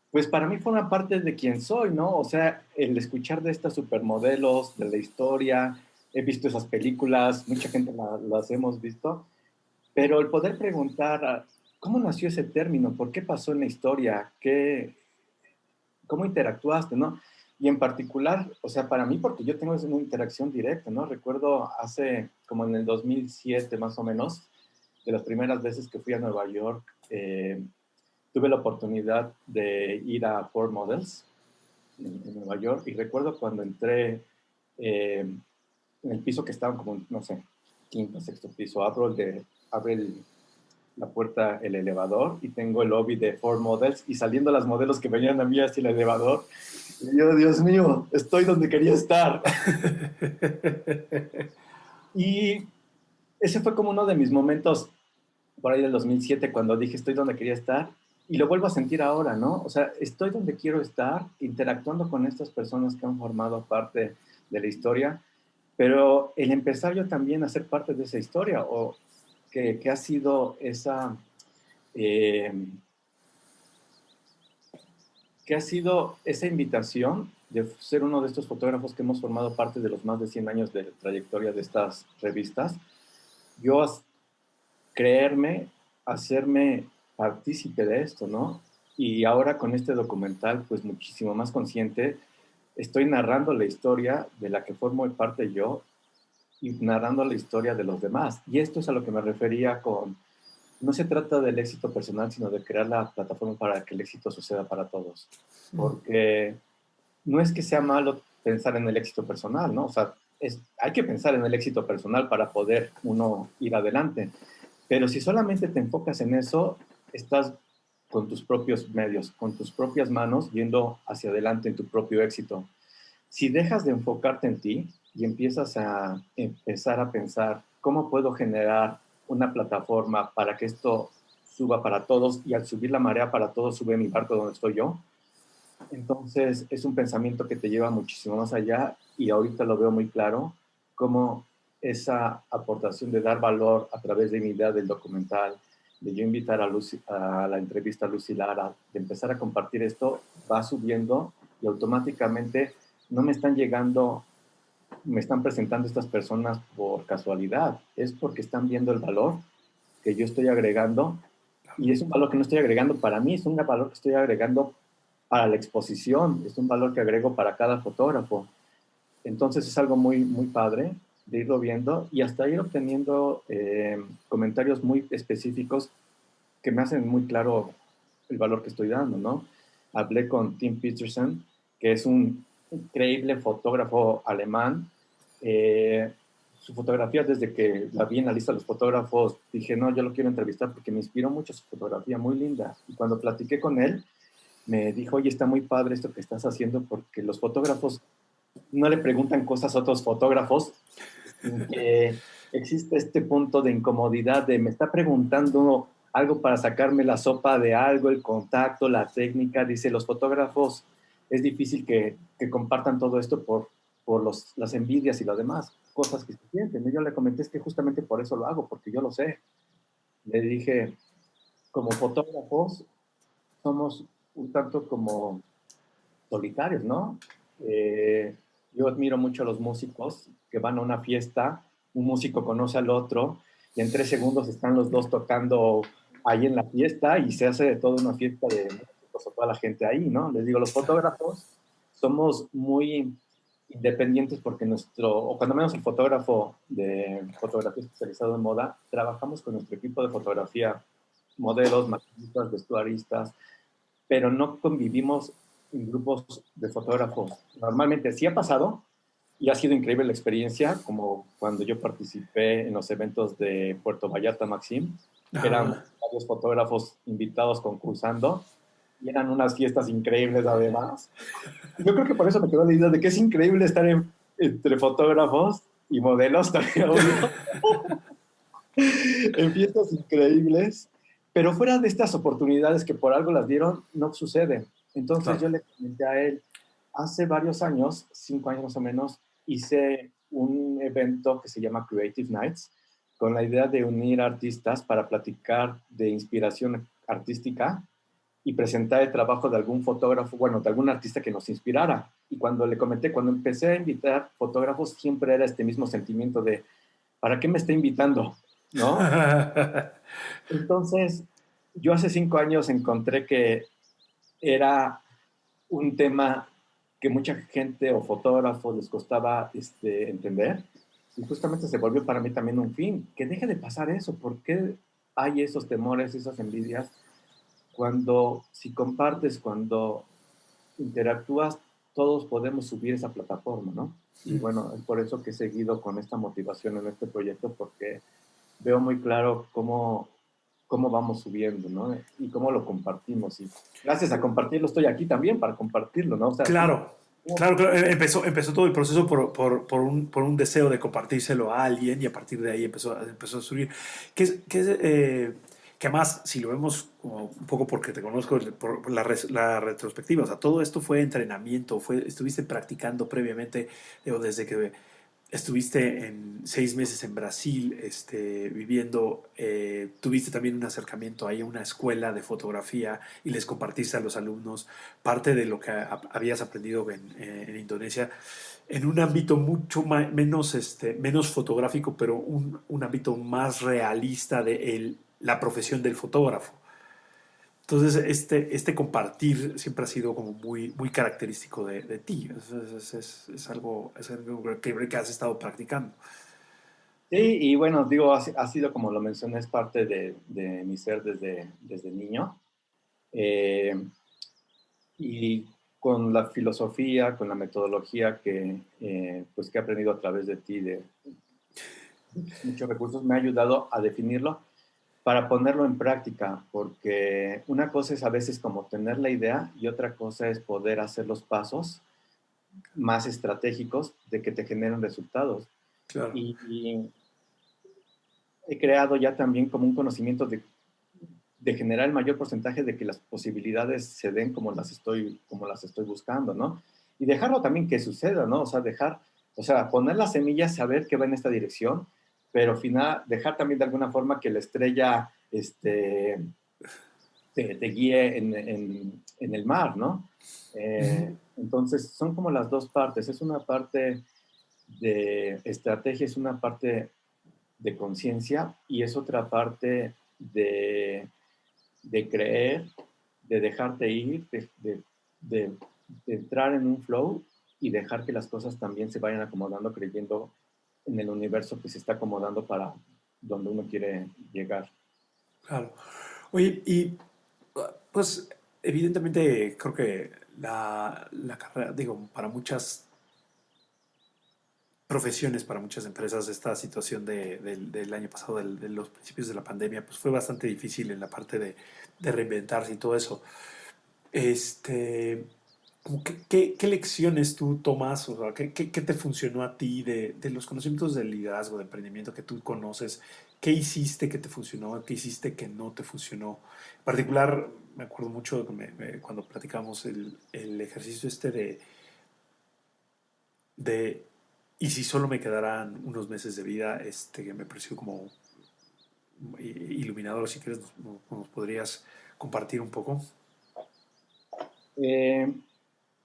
Speaker 2: pues para mí forma parte de quién soy, ¿no? O sea, el escuchar de estas supermodelos, de la historia, he visto esas películas, mucha gente las hemos visto, pero el poder preguntar, ¿cómo nació ese término? ¿Por qué pasó en la historia? ¿Cómo interactuaste, no? Y en particular, o sea, para mí, porque yo tengo una interacción directa, ¿no? Recuerdo hace, como en el 2007 más o menos, de las primeras veces que fui a Nueva York, tuve la oportunidad de ir a Ford Models en Nueva York y recuerdo cuando entré en el piso que estaba como, no sé, quinto, sexto piso, abre la puerta, el elevador y tengo el lobby de Ford Models y saliendo las modelos que venían a mí hacia el elevador y yo, Dios mío, estoy donde quería estar. Y ese fue como uno de mis momentos por ahí del 2007 cuando dije estoy donde quería estar y lo vuelvo a sentir ahora, ¿no? O sea, estoy donde quiero estar, interactuando con estas personas que han formado parte de la historia, pero el empezar yo también a ser parte de esa historia o que ha sido eh, esa invitación de ser uno de estos fotógrafos que hemos formado parte de los más de 100 años de trayectoria de estas revistas, yo creerme, hacerme partícipe de esto, ¿no? Y ahora con este documental, pues muchísimo más consciente, estoy narrando la historia de la que formo parte yo y narrando la historia de los demás. Y esto es a lo que me refería con, no se trata del éxito personal, sino de crear la plataforma para que el éxito suceda para todos. Porque no es que sea malo pensar en el éxito personal, ¿no? O sea, hay que pensar en el éxito personal para poder uno ir adelante. Pero si solamente te enfocas en eso, estás con tus propios medios, con tus propias manos, yendo hacia adelante en tu propio éxito. Si dejas de enfocarte en ti y empiezas a empezar a pensar cómo puedo generar una plataforma para que esto suba para todos y al subir la marea para todos sube mi barco donde estoy yo, Entonces, es un pensamiento que te lleva muchísimo más allá y ahorita lo veo muy claro, cómo esa aportación de dar valor a través de mi idea del documental, de yo invitar a, Lucy, a la entrevista a Lucy Lara, de empezar a compartir esto, va subiendo y automáticamente no me están llegando, me están presentando estas personas por casualidad, es porque están viendo el valor que yo estoy agregando y es un valor que no estoy agregando para mí, es un valor que estoy agregando para la exposición, es un valor que agrego para cada fotógrafo. Entonces es algo muy, muy padre de irlo viendo y hasta ir obteniendo comentarios muy específicos que me hacen muy claro el valor que estoy dando, ¿no? Hablé con Tim Peterson, que es un increíble fotógrafo alemán. Eh, Su fotografía, desde que la vi en la lista de los fotógrafos, dije, no, yo lo quiero entrevistar porque me inspiró mucho su fotografía, muy linda. Y cuando platiqué con él, me dijo, oye, está muy padre esto que estás haciendo porque los fotógrafos no le preguntan cosas a otros fotógrafos, sin que existe este punto de incomodidad de me está preguntando algo para sacarme la sopa de algo, el contacto, la técnica. Dice, los fotógrafos es difícil que compartan todo esto por las envidias y las demás cosas que se sienten. Y yo le comenté, es que justamente por eso lo hago, porque yo lo sé. Le dije, como fotógrafos somos un tanto como solitarios, ¿no? Eh, yo admiro mucho a los músicos que van a una fiesta, un músico conoce al otro y en 3 segundos están los dos tocando ahí en la fiesta y se hace de toda una fiesta de músicos o toda la gente ahí, ¿no? Les digo, los fotógrafos somos muy independientes porque o cuando menos el fotógrafo de fotografía especializado en moda, trabajamos con nuestro equipo de fotografía, modelos, maquillistas, vestuaristas, pero no convivimos en grupos de fotógrafos. Normalmente sí ha pasado y ha sido increíble la experiencia, como cuando yo participé en los eventos de Puerto Vallarta Maxim, que eran
Speaker 1: Ajá.
Speaker 2: varios fotógrafos invitados concursando y eran unas fiestas increíbles además. Yo creo que por eso me quedó la idea de que es increíble estar entre fotógrafos y modelos también, obvio, en fiestas increíbles, pero fuera de estas oportunidades que por algo las dieron, no sucede. Entonces
Speaker 1: Claro.
Speaker 2: yo le comenté a él, hace varios años, 5 años más o menos, hice un evento que se llama Creative Nights, con la idea de unir artistas para platicar de inspiración artística y presentar el trabajo de algún fotógrafo, bueno, de algún artista que nos inspirara. Y cuando le comenté, cuando empecé a invitar fotógrafos, siempre era este mismo sentimiento de, ¿para qué me está invitando? ¿No? Entonces, yo hace 5 años encontré que era un tema que mucha gente o fotógrafos les costaba entender y justamente se volvió para mí también un fin, que deje de pasar eso, ¿por qué hay esos temores, esas envidias? Cuando si compartes, cuando interactúas, todos podemos subir esa plataforma, ¿no? Y bueno, es por eso que he seguido con esta motivación en este proyecto, porque veo muy claro cómo vamos subiendo, ¿no? Y cómo lo compartimos. Y gracias a compartirlo estoy aquí también para compartirlo, ¿no? O sea,
Speaker 1: Claro,
Speaker 2: ¿cómo-
Speaker 1: claro, claro. Empezó todo el proceso por un deseo de compartírselo a alguien y a partir de ahí empezó a subir. Que además, si lo vemos como un poco porque te conozco por la retrospectiva, o sea, todo esto fue entrenamiento, estuviste practicando previamente, digo, desde que estuviste en 6 meses en Brasil, viviendo, tuviste también un acercamiento ahí a una escuela de fotografía y les compartiste a los alumnos parte de lo que habías aprendido en Indonesia en un ámbito mucho menos, menos fotográfico, pero un ámbito más realista de la profesión del fotógrafo. Entonces, este compartir siempre ha sido como muy, muy característico de ti. Es algo que has estado practicando.
Speaker 2: Sí, y bueno, digo, ha sido como lo mencioné, es parte de mi ser desde niño. Eh, y con la filosofía, con la metodología pues que he aprendido a través de ti, de muchos recursos, me ha ayudado a definirlo para ponerlo en práctica, porque una cosa es a veces como tener la idea y otra cosa es poder hacer los pasos más estratégicos de que te generen resultados.
Speaker 1: Claro.
Speaker 2: Y he creado ya también como un conocimiento de de generar el mayor porcentaje de que las posibilidades se den como las estoy buscando, ¿no? Y dejarlo también que suceda, ¿no? O sea, poner las semillas, saber que va en esta dirección, pero al final dejar también de alguna forma que la estrella te guíe en el mar, ¿no?
Speaker 1: Ujú.
Speaker 2: Entonces, son como las dos partes. Es una parte de estrategia, es una parte de conciencia y es otra parte de creer, de dejarte ir, de, de entrar en un flow y dejar que las cosas también se vayan acomodando creyendo en el universo que se está acomodando para donde uno quiere llegar.
Speaker 1: Claro. Oye, y pues evidentemente creo que la carrera, digo, para muchas profesiones, para muchas empresas, esta situación del año pasado, de los principios de la pandemia, pues fue bastante difícil en la parte de reinventarse y todo eso. Este, como ¿qué lecciones tú tomas? O sea, ¿qué te funcionó a ti de los conocimientos del liderazgo, de emprendimiento que tú conoces? ¿Qué hiciste que te funcionó? ¿Qué hiciste que no te funcionó? En particular, me acuerdo mucho que cuando platicamos el ejercicio este de y si solo me quedaran unos meses de vida, que me pareció como iluminador. Si quieres, nos podrías compartir un poco.
Speaker 2: Eh,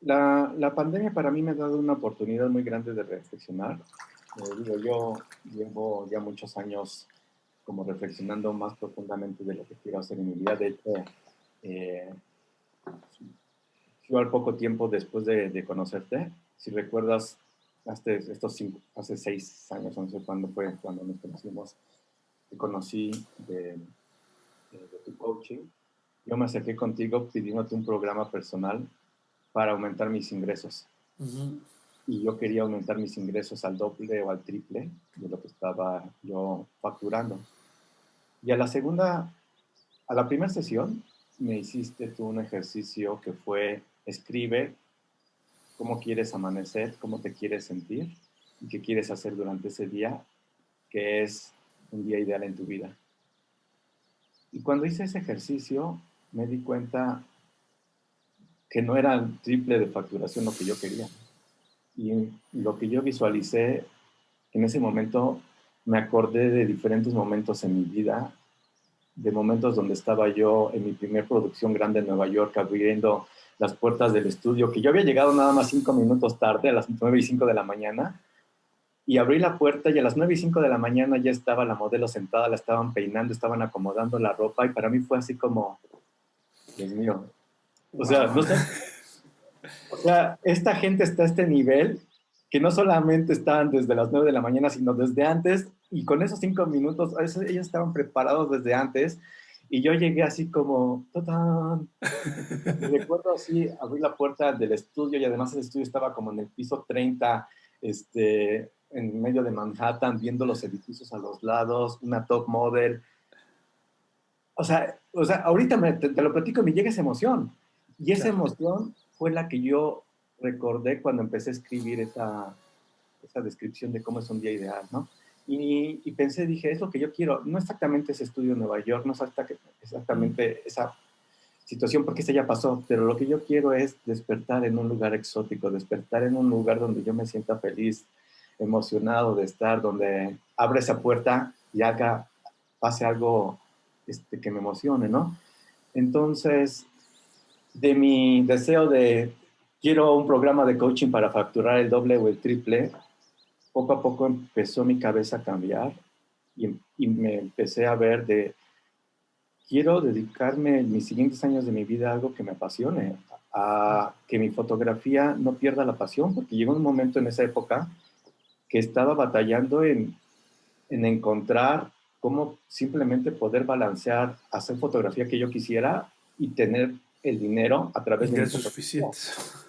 Speaker 2: la pandemia para mí me ha dado una oportunidad muy grande de reflexionar. Digo, yo llevo ya muchos años como reflexionando más profundamente de lo que quiero hacer en mi vida. De hecho, eh, yo al poco tiempo después de conocerte, si recuerdas, hace 6 años, no sé cuándo fue, cuando nos conocimos, te conocí de tu coaching. Yo me acerqué contigo pidiéndote un programa personal para aumentar mis ingresos.
Speaker 1: Ujú.
Speaker 2: Y yo quería aumentar mis ingresos al doble o al triple de lo que estaba yo facturando. Y a la primera sesión, me hiciste tú un ejercicio que fue: escribe cómo quieres amanecer, cómo te quieres sentir y qué quieres hacer durante ese día, que es un día ideal en tu vida. Y cuando hice ese ejercicio, me di cuenta que no era el triple de facturación lo que yo quería. Y lo que yo visualicé en ese momento, me acordé de diferentes momentos en mi vida, de momentos donde estaba yo en mi primer producción grande en Nueva York, abriendo las puertas del estudio, que yo había llegado nada más 5 minutos tarde, a las 9:05 de la mañana, y abrí la puerta y a las 9:05 de la mañana ya estaba la modelo sentada, la estaban peinando, estaban acomodando la ropa, y para mí fue así como, Dios mío, o sea,
Speaker 1: Wow.
Speaker 2: no sé, o sea, esta gente está a este nivel que no solamente estaban desde las 9 de la mañana, sino desde antes, y con esos 5 minutos, ellos estaban preparados desde antes, y yo llegué así como, ¡tatán! Y recuerdo así, abrí la puerta del estudio, y además el estudio estaba como en el piso 30, en medio de Manhattan, viendo los edificios a los lados, una top model. O sea, ahorita te lo platico y me llega esa emoción. Y esa
Speaker 1: Claro.
Speaker 2: emoción fue la que yo recordé cuando empecé a escribir esa descripción de cómo es un día ideal, ¿no? Y pensé, dije, es lo que yo quiero. No exactamente ese estudio en Nueva York, no es
Speaker 1: Mm.
Speaker 2: exactamente esa situación, porque esa ya pasó, pero lo que yo quiero es despertar en un lugar exótico, despertar en un lugar donde yo me sienta feliz, emocionado de estar, donde abra esa puerta y pase algo que me emocione, ¿no? Entonces, de mi deseo de quiero un programa de coaching para facturar el doble o el triple, poco a poco empezó mi cabeza a cambiar y me empecé a ver de quiero dedicarme en mis siguientes años de mi vida a algo que me apasione, a que mi fotografía no pierda la pasión, porque llegó un momento en esa época que estaba batallando en encontrar cómo simplemente poder balancear, hacer fotografía que yo quisiera y tener el dinero a través de mi
Speaker 1: Ingresos
Speaker 2: fotografía
Speaker 1: suficientes.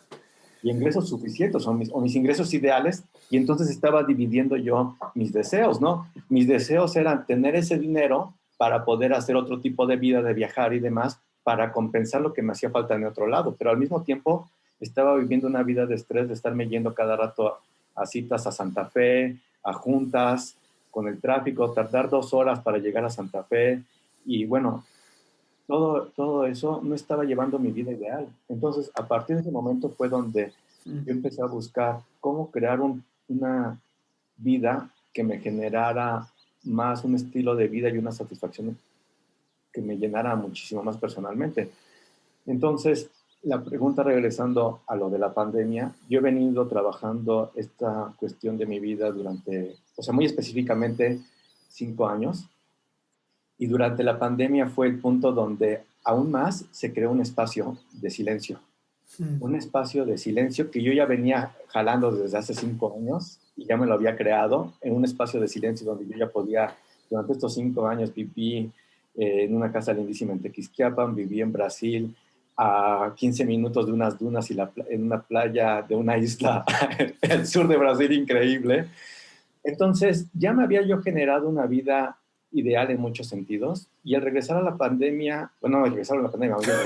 Speaker 2: y ingresos suficientes o mis ingresos ideales. Y entonces estaba dividiendo yo mis deseos, ¿no? Mis deseos eran tener ese dinero para poder hacer otro tipo de vida, de viajar y demás, para compensar lo que me hacía falta en otro lado. Pero al mismo tiempo estaba viviendo una vida de estrés, de estarme yendo cada rato a citas a Santa Fe, a juntas, con el tráfico, tardar 2 horas para llegar a Santa Fe. Y bueno, todo eso no estaba llevando mi vida ideal. Entonces, a partir de ese momento fue donde
Speaker 1: Mm,
Speaker 2: yo empecé a buscar cómo crear una vida que me generara más un estilo de vida y una satisfacción que me llenara muchísimo más personalmente. Entonces, la pregunta regresando a lo de la pandemia, yo he venido trabajando esta cuestión de mi vida durante, o sea, muy específicamente 5 años, y durante la pandemia fue el punto donde aún más se creó
Speaker 1: mm,
Speaker 2: un espacio de silencio que yo ya venía jalando desde hace 5 años y ya me lo había creado en un espacio de silencio donde yo ya podía, durante estos 5 años viví en una casa lindísima en Tequisquiapan, viví en Brasil a 15 minutos de unas dunas y en una playa de una isla el sur de Brasil increíble. Entonces ya me había yo generado una vida ideal en muchos sentidos y al regresar a la pandemia, bueno, no regresar a la pandemia, más bien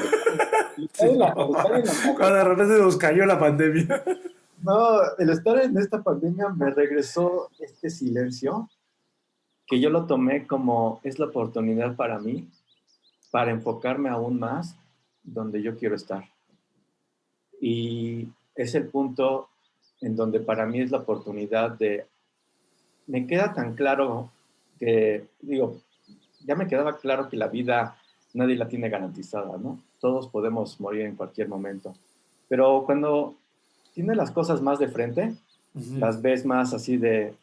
Speaker 1: sí,
Speaker 2: al estar en la
Speaker 1: cuando de repente nos cayó la pandemia.
Speaker 2: no, el estar en esta pandemia me regresó este silencio que yo lo tomé como es la oportunidad para mí para enfocarme aún más donde yo quiero estar. Y es el punto en donde para mí es la oportunidad de, me queda tan claro que, digo, ya me quedaba claro que la vida nadie la tiene garantizada, ¿no? Todos podemos morir en cualquier momento. Pero cuando tienes las cosas más de frente,
Speaker 1: Ujú,
Speaker 2: las ves más así de,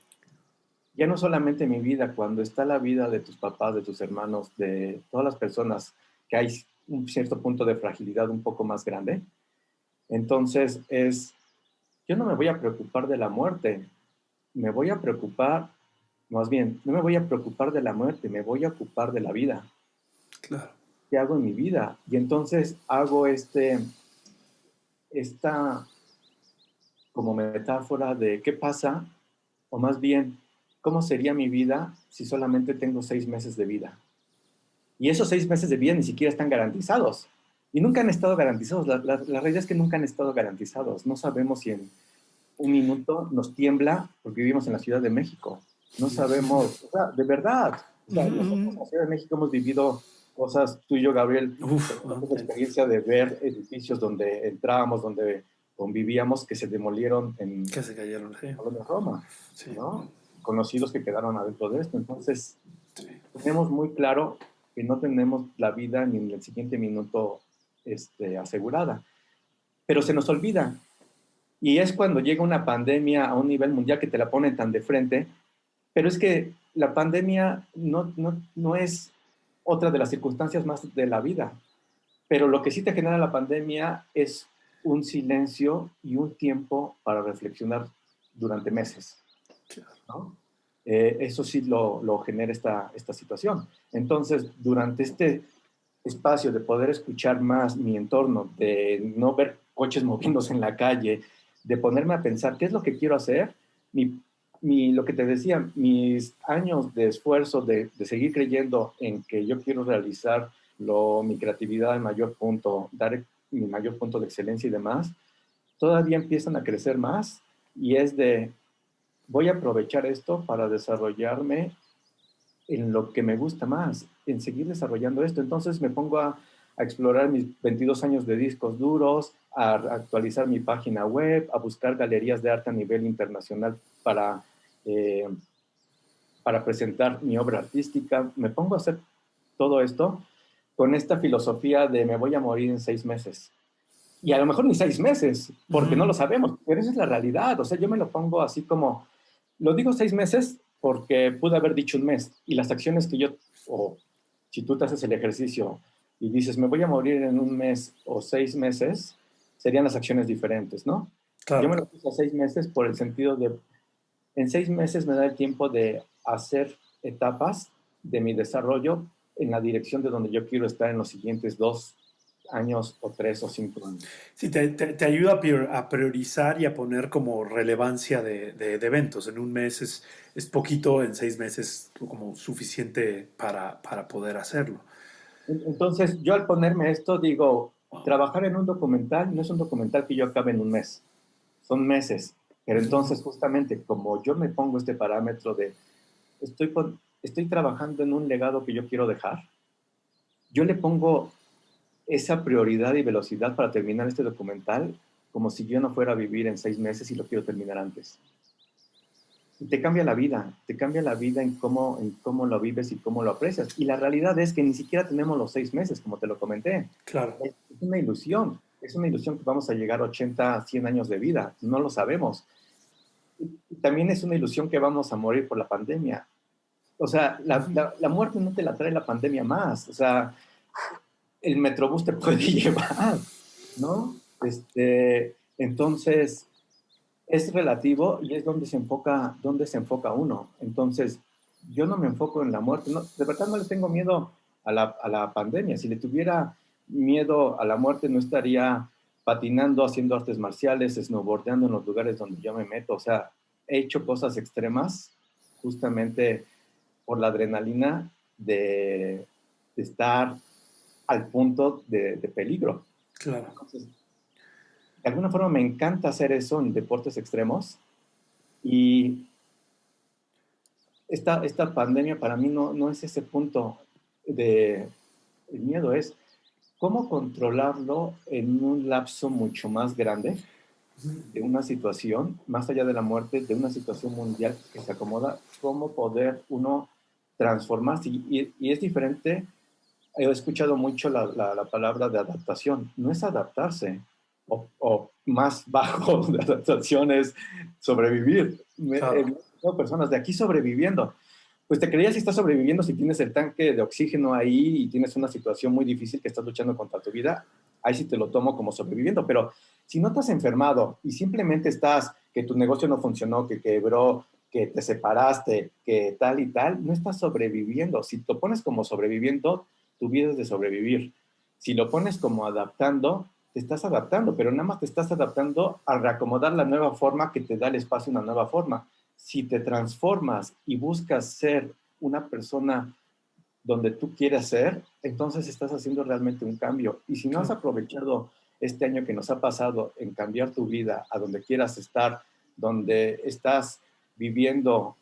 Speaker 2: ya no solamente mi vida, cuando está la vida de tus papás, de tus hermanos, de todas las personas, que hay un cierto punto de fragilidad un poco más grande, entonces yo no me voy a preocupar de la muerte, me voy a preocupar, más bien, no me voy a preocupar de la muerte, me voy a ocupar de la vida.
Speaker 1: claro.
Speaker 2: ¿Qué hago en mi vida? Y entonces hago esta como metáfora de qué pasa, o más bien, ¿cómo sería mi vida si solamente tengo 6 meses de vida? Y esos 6 meses de vida ni siquiera están garantizados. Y nunca han estado garantizados. La realidad es que nunca han estado garantizados. No sabemos si en un minuto nos tiembla porque vivimos en la Ciudad de México. No sabemos, o sea, de verdad. O sea, nosotros en la Ciudad de México hemos vivido cosas, tú y yo, Gabriel,
Speaker 1: Uf,
Speaker 2: tenemos esa experiencia de ver edificios donde entrábamos, donde convivíamos, que se demolieron en
Speaker 1: que se cayeron, sí.
Speaker 2: Colonia Roma,
Speaker 1: Sí,
Speaker 2: ¿no? Conocidos que quedaron adentro de esto. Entonces,
Speaker 1: sí.
Speaker 2: tenemos muy claro que no tenemos la vida ni en el siguiente minuto asegurada, pero se nos olvida. Y es cuando llega una pandemia a un nivel mundial que te la ponen tan de frente, pero es que la pandemia no es otra de las circunstancias más de la vida, pero lo que sí te genera la pandemia es un silencio y un tiempo para reflexionar durante meses, ¿no? Eso sí lo genera esta situación. Entonces, durante este espacio de poder escuchar más mi entorno, de no ver coches moviéndose en la calle, de ponerme a pensar qué es lo que quiero hacer, lo que te decía, mis años de esfuerzo, de seguir creyendo en que yo quiero realizar mi creatividad al mayor punto, dar mi mayor punto de excelencia y demás, todavía empiezan a crecer más y es de, voy a aprovechar esto para desarrollarme en lo que me gusta más, en seguir desarrollando esto. Entonces me pongo a explorar mis 22 años de discos duros, a actualizar mi página web, a buscar galerías de arte a nivel internacional eh, para presentar mi obra artística. Me pongo a hacer todo esto con esta filosofía de me voy a morir en 6 meses. Y a lo mejor ni 6 meses, porque no lo
Speaker 1: Ujú,
Speaker 2: sabemos, pero esa es la realidad. O sea, yo me lo pongo así como, lo digo 6 meses porque pude haber dicho un mes. Y las acciones que yo, o si tú te haces el ejercicio y dices, me voy a morir en un mes o 6 meses, serían las acciones diferentes, ¿no? Yo me
Speaker 1: claro.
Speaker 2: lo puse a 6 meses por el sentido de, en 6 meses me da el tiempo de hacer etapas de mi desarrollo en la dirección de donde yo quiero estar en los siguientes 2 años o 3 o 5 años.
Speaker 1: Sí, te ayuda a priorizar y a poner como relevancia de eventos. En un mes es poquito, en 6 meses como suficiente para poder hacerlo.
Speaker 2: Entonces, yo al ponerme esto digo,
Speaker 1: Wow.
Speaker 2: trabajar en un documental no es un documental que yo acabe en un mes, son meses. Pero
Speaker 1: Ujú,
Speaker 2: entonces, justamente, como yo me pongo este parámetro de estoy trabajando en un legado que yo quiero dejar, yo le pongo esa prioridad y velocidad para terminar este documental como si yo no fuera a vivir en 6 meses y lo quiero terminar antes. Y te cambia la vida en cómo lo vives y cómo lo aprecias. Y la realidad es que ni siquiera tenemos los 6 meses, como te lo comenté.
Speaker 1: Claro,
Speaker 2: Es una ilusión que vamos a llegar a 80, 100 años de vida, no lo sabemos. Y también es una ilusión que vamos a morir por la pandemia. O sea, la muerte no te la trae la pandemia más. O sea, el Metrobús te puede llevar, ¿no? Entonces, es relativo y es donde se enfoca uno. Entonces, yo no me enfoco en la muerte. No, de verdad no le tengo miedo a la pandemia. Si le tuviera miedo a la muerte, no estaría patinando, haciendo artes marciales, snowboardeando en los lugares donde yo me meto. O sea, he hecho cosas extremas justamente por la adrenalina de estar al punto de peligro.
Speaker 1: claro.
Speaker 2: Entonces, de alguna forma me encanta hacer eso en deportes extremos y esta pandemia para mí no es ese punto de el miedo, es cómo controlarlo en un lapso mucho más grande de una situación, más allá de la muerte, de una situación mundial que se acomoda, cómo poder uno transformarse. Y es diferente. He escuchado mucho la palabra de adaptación. No es adaptarse, o más bajo de adaptación es sobrevivir.
Speaker 1: Claro,
Speaker 2: Personas de aquí sobreviviendo. Pues te creías si estás sobreviviendo si tienes el tanque de oxígeno ahí y tienes una situación muy difícil que estás luchando contra tu vida. Ahí sí te lo tomo como sobreviviendo. Pero si no te has enfermado y simplemente estás, que tu negocio no funcionó, que quebró, que te separaste, que tal y tal, no estás sobreviviendo. Si te pones como sobreviviendo, tu vida es de sobrevivir. Si lo pones como adaptando, te estás adaptando, pero nada más te estás adaptando a reacomodar la nueva forma que te da el espacio una nueva forma. Si te transformas y buscas ser una persona donde tú quieres ser, entonces estás haciendo realmente un cambio. Y si no has
Speaker 1: claro.
Speaker 2: aprovechado este año que nos ha pasado en cambiar tu vida a donde quieras estar, donde estás viviendo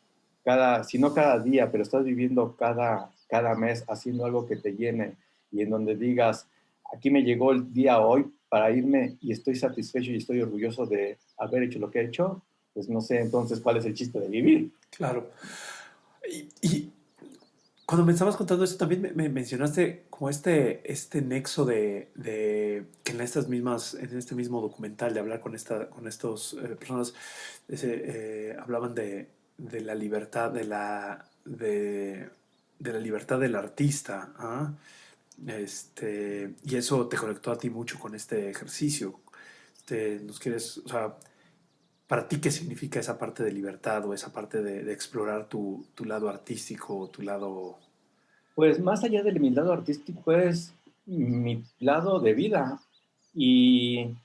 Speaker 2: si no cada día, pero estás viviendo cada mes haciendo algo que te llene y en donde digas, aquí me llegó el día hoy para irme y estoy satisfecho y estoy orgulloso de haber hecho lo que he hecho, pues no sé entonces cuál es el chiste de vivir.
Speaker 1: Claro. Y cuando me estabas contando eso, también me mencionaste como este nexo de que en este mismo documental de hablar con estos personas, hablaban de la libertad, de la libertad del artista, ¿ah? Y eso te conectó a ti mucho con este ejercicio. Nos quieres, o sea, para ti, ¿qué significa esa parte de libertad o esa parte de explorar tu lado artístico, tu lado...
Speaker 2: Pues más allá de mi lado artístico es mi lado de vida. Y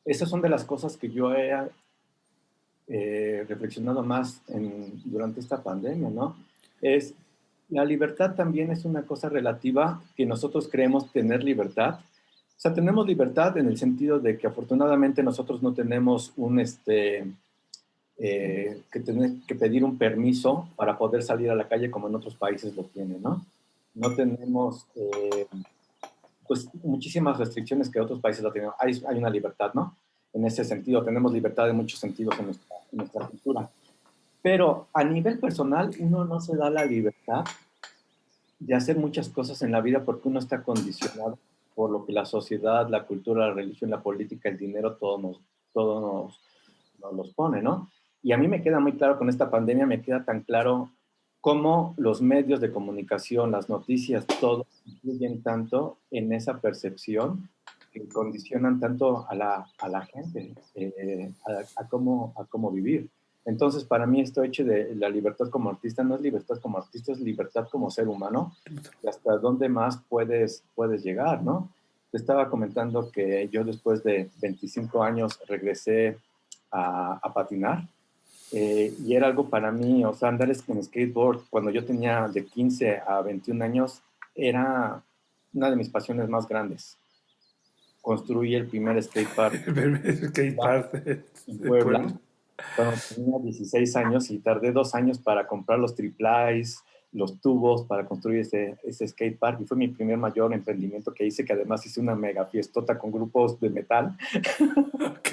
Speaker 2: esas son de las cosas que yo he reflexionado más durante esta pandemia, ¿no? Es la libertad también es una cosa relativa que nosotros creemos tener libertad. O sea, tenemos libertad en el sentido de que afortunadamente nosotros no tenemos que tener que pedir un permiso para poder salir a la calle como en otros países lo tienen, ¿no? No tenemos pues muchísimas restricciones que otros países lo tienen. Hay una libertad, ¿no? En ese sentido, tenemos libertad en muchos sentidos en nuestra cultura. Pero a nivel personal, uno no se da la libertad de hacer muchas cosas en la vida porque uno está condicionado por lo que la sociedad, la cultura, la religión, la política, el dinero, nos los pone, ¿no? Y a mí me queda muy claro con esta pandemia, me queda tan claro cómo los medios de comunicación, las noticias, todo influyen tanto en esa percepción que condicionan tanto a la gente, a cómo vivir. Entonces, para mí esto hecho de la libertad como artista no es libertad como artista, es libertad como ser humano y hasta dónde más puedes llegar, ¿no? Te estaba comentando que yo después de 25 años regresé a patinar y era algo para mí, o sea, andar en skateboard cuando yo tenía de 15 a 21 años era una de mis pasiones más grandes. Construí el primer skatepark
Speaker 1: Skate park
Speaker 2: en
Speaker 1: de Puebla.
Speaker 2: Puebla cuando tenía 16 años y tardé 2 años para comprar los triplies, los tubos para construir ese skate park y fue mi primer mayor emprendimiento que hice, que además hice una mega fiestota con grupos de metal.
Speaker 1: Ok.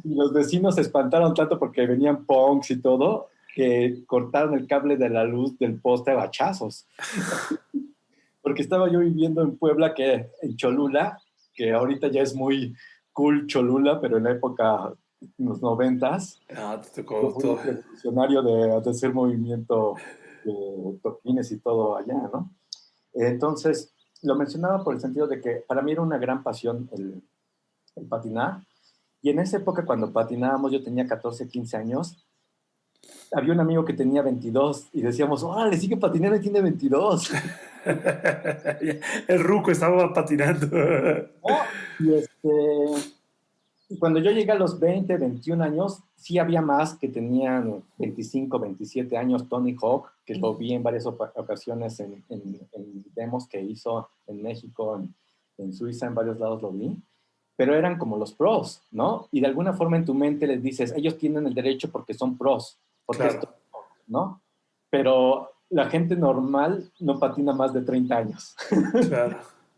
Speaker 2: Y los vecinos se espantaron tanto porque venían punks y todo, que cortaron el cable de la luz del poste a hachazos. Porque estaba yo viviendo en Puebla, en Cholula, que ahorita ya es muy cool Cholula, pero en la época, en los 90s,
Speaker 1: Ah, te
Speaker 2: yo
Speaker 1: tocó
Speaker 2: fui un
Speaker 1: todo.
Speaker 2: revolucionario de hacer movimiento de toquines y todo allá, ¿no? Entonces, lo mencionaba por el sentido de que para mí era una gran pasión el patinar. Y en esa época, cuando patinábamos, yo tenía 14, 15 años, había un amigo que tenía 22 y decíamos, órale, sigue patinando y tiene 22.
Speaker 1: El ruco estaba patinando.
Speaker 2: ¿No? Y cuando yo llegué a los 20, 21 años, sí había más que tenían 25, 27 años. Tony Hawk, que lo vi en varias ocasiones en demos que hizo en México, en Suiza, en varios lados lo vi. Pero eran como los pros, ¿no? Y de alguna forma en tu mente les dices, ellos tienen el derecho porque son pros, porque
Speaker 1: Claro,
Speaker 2: esto, ¿no? Pero la gente normal no patina más de 30 años.
Speaker 1: claro.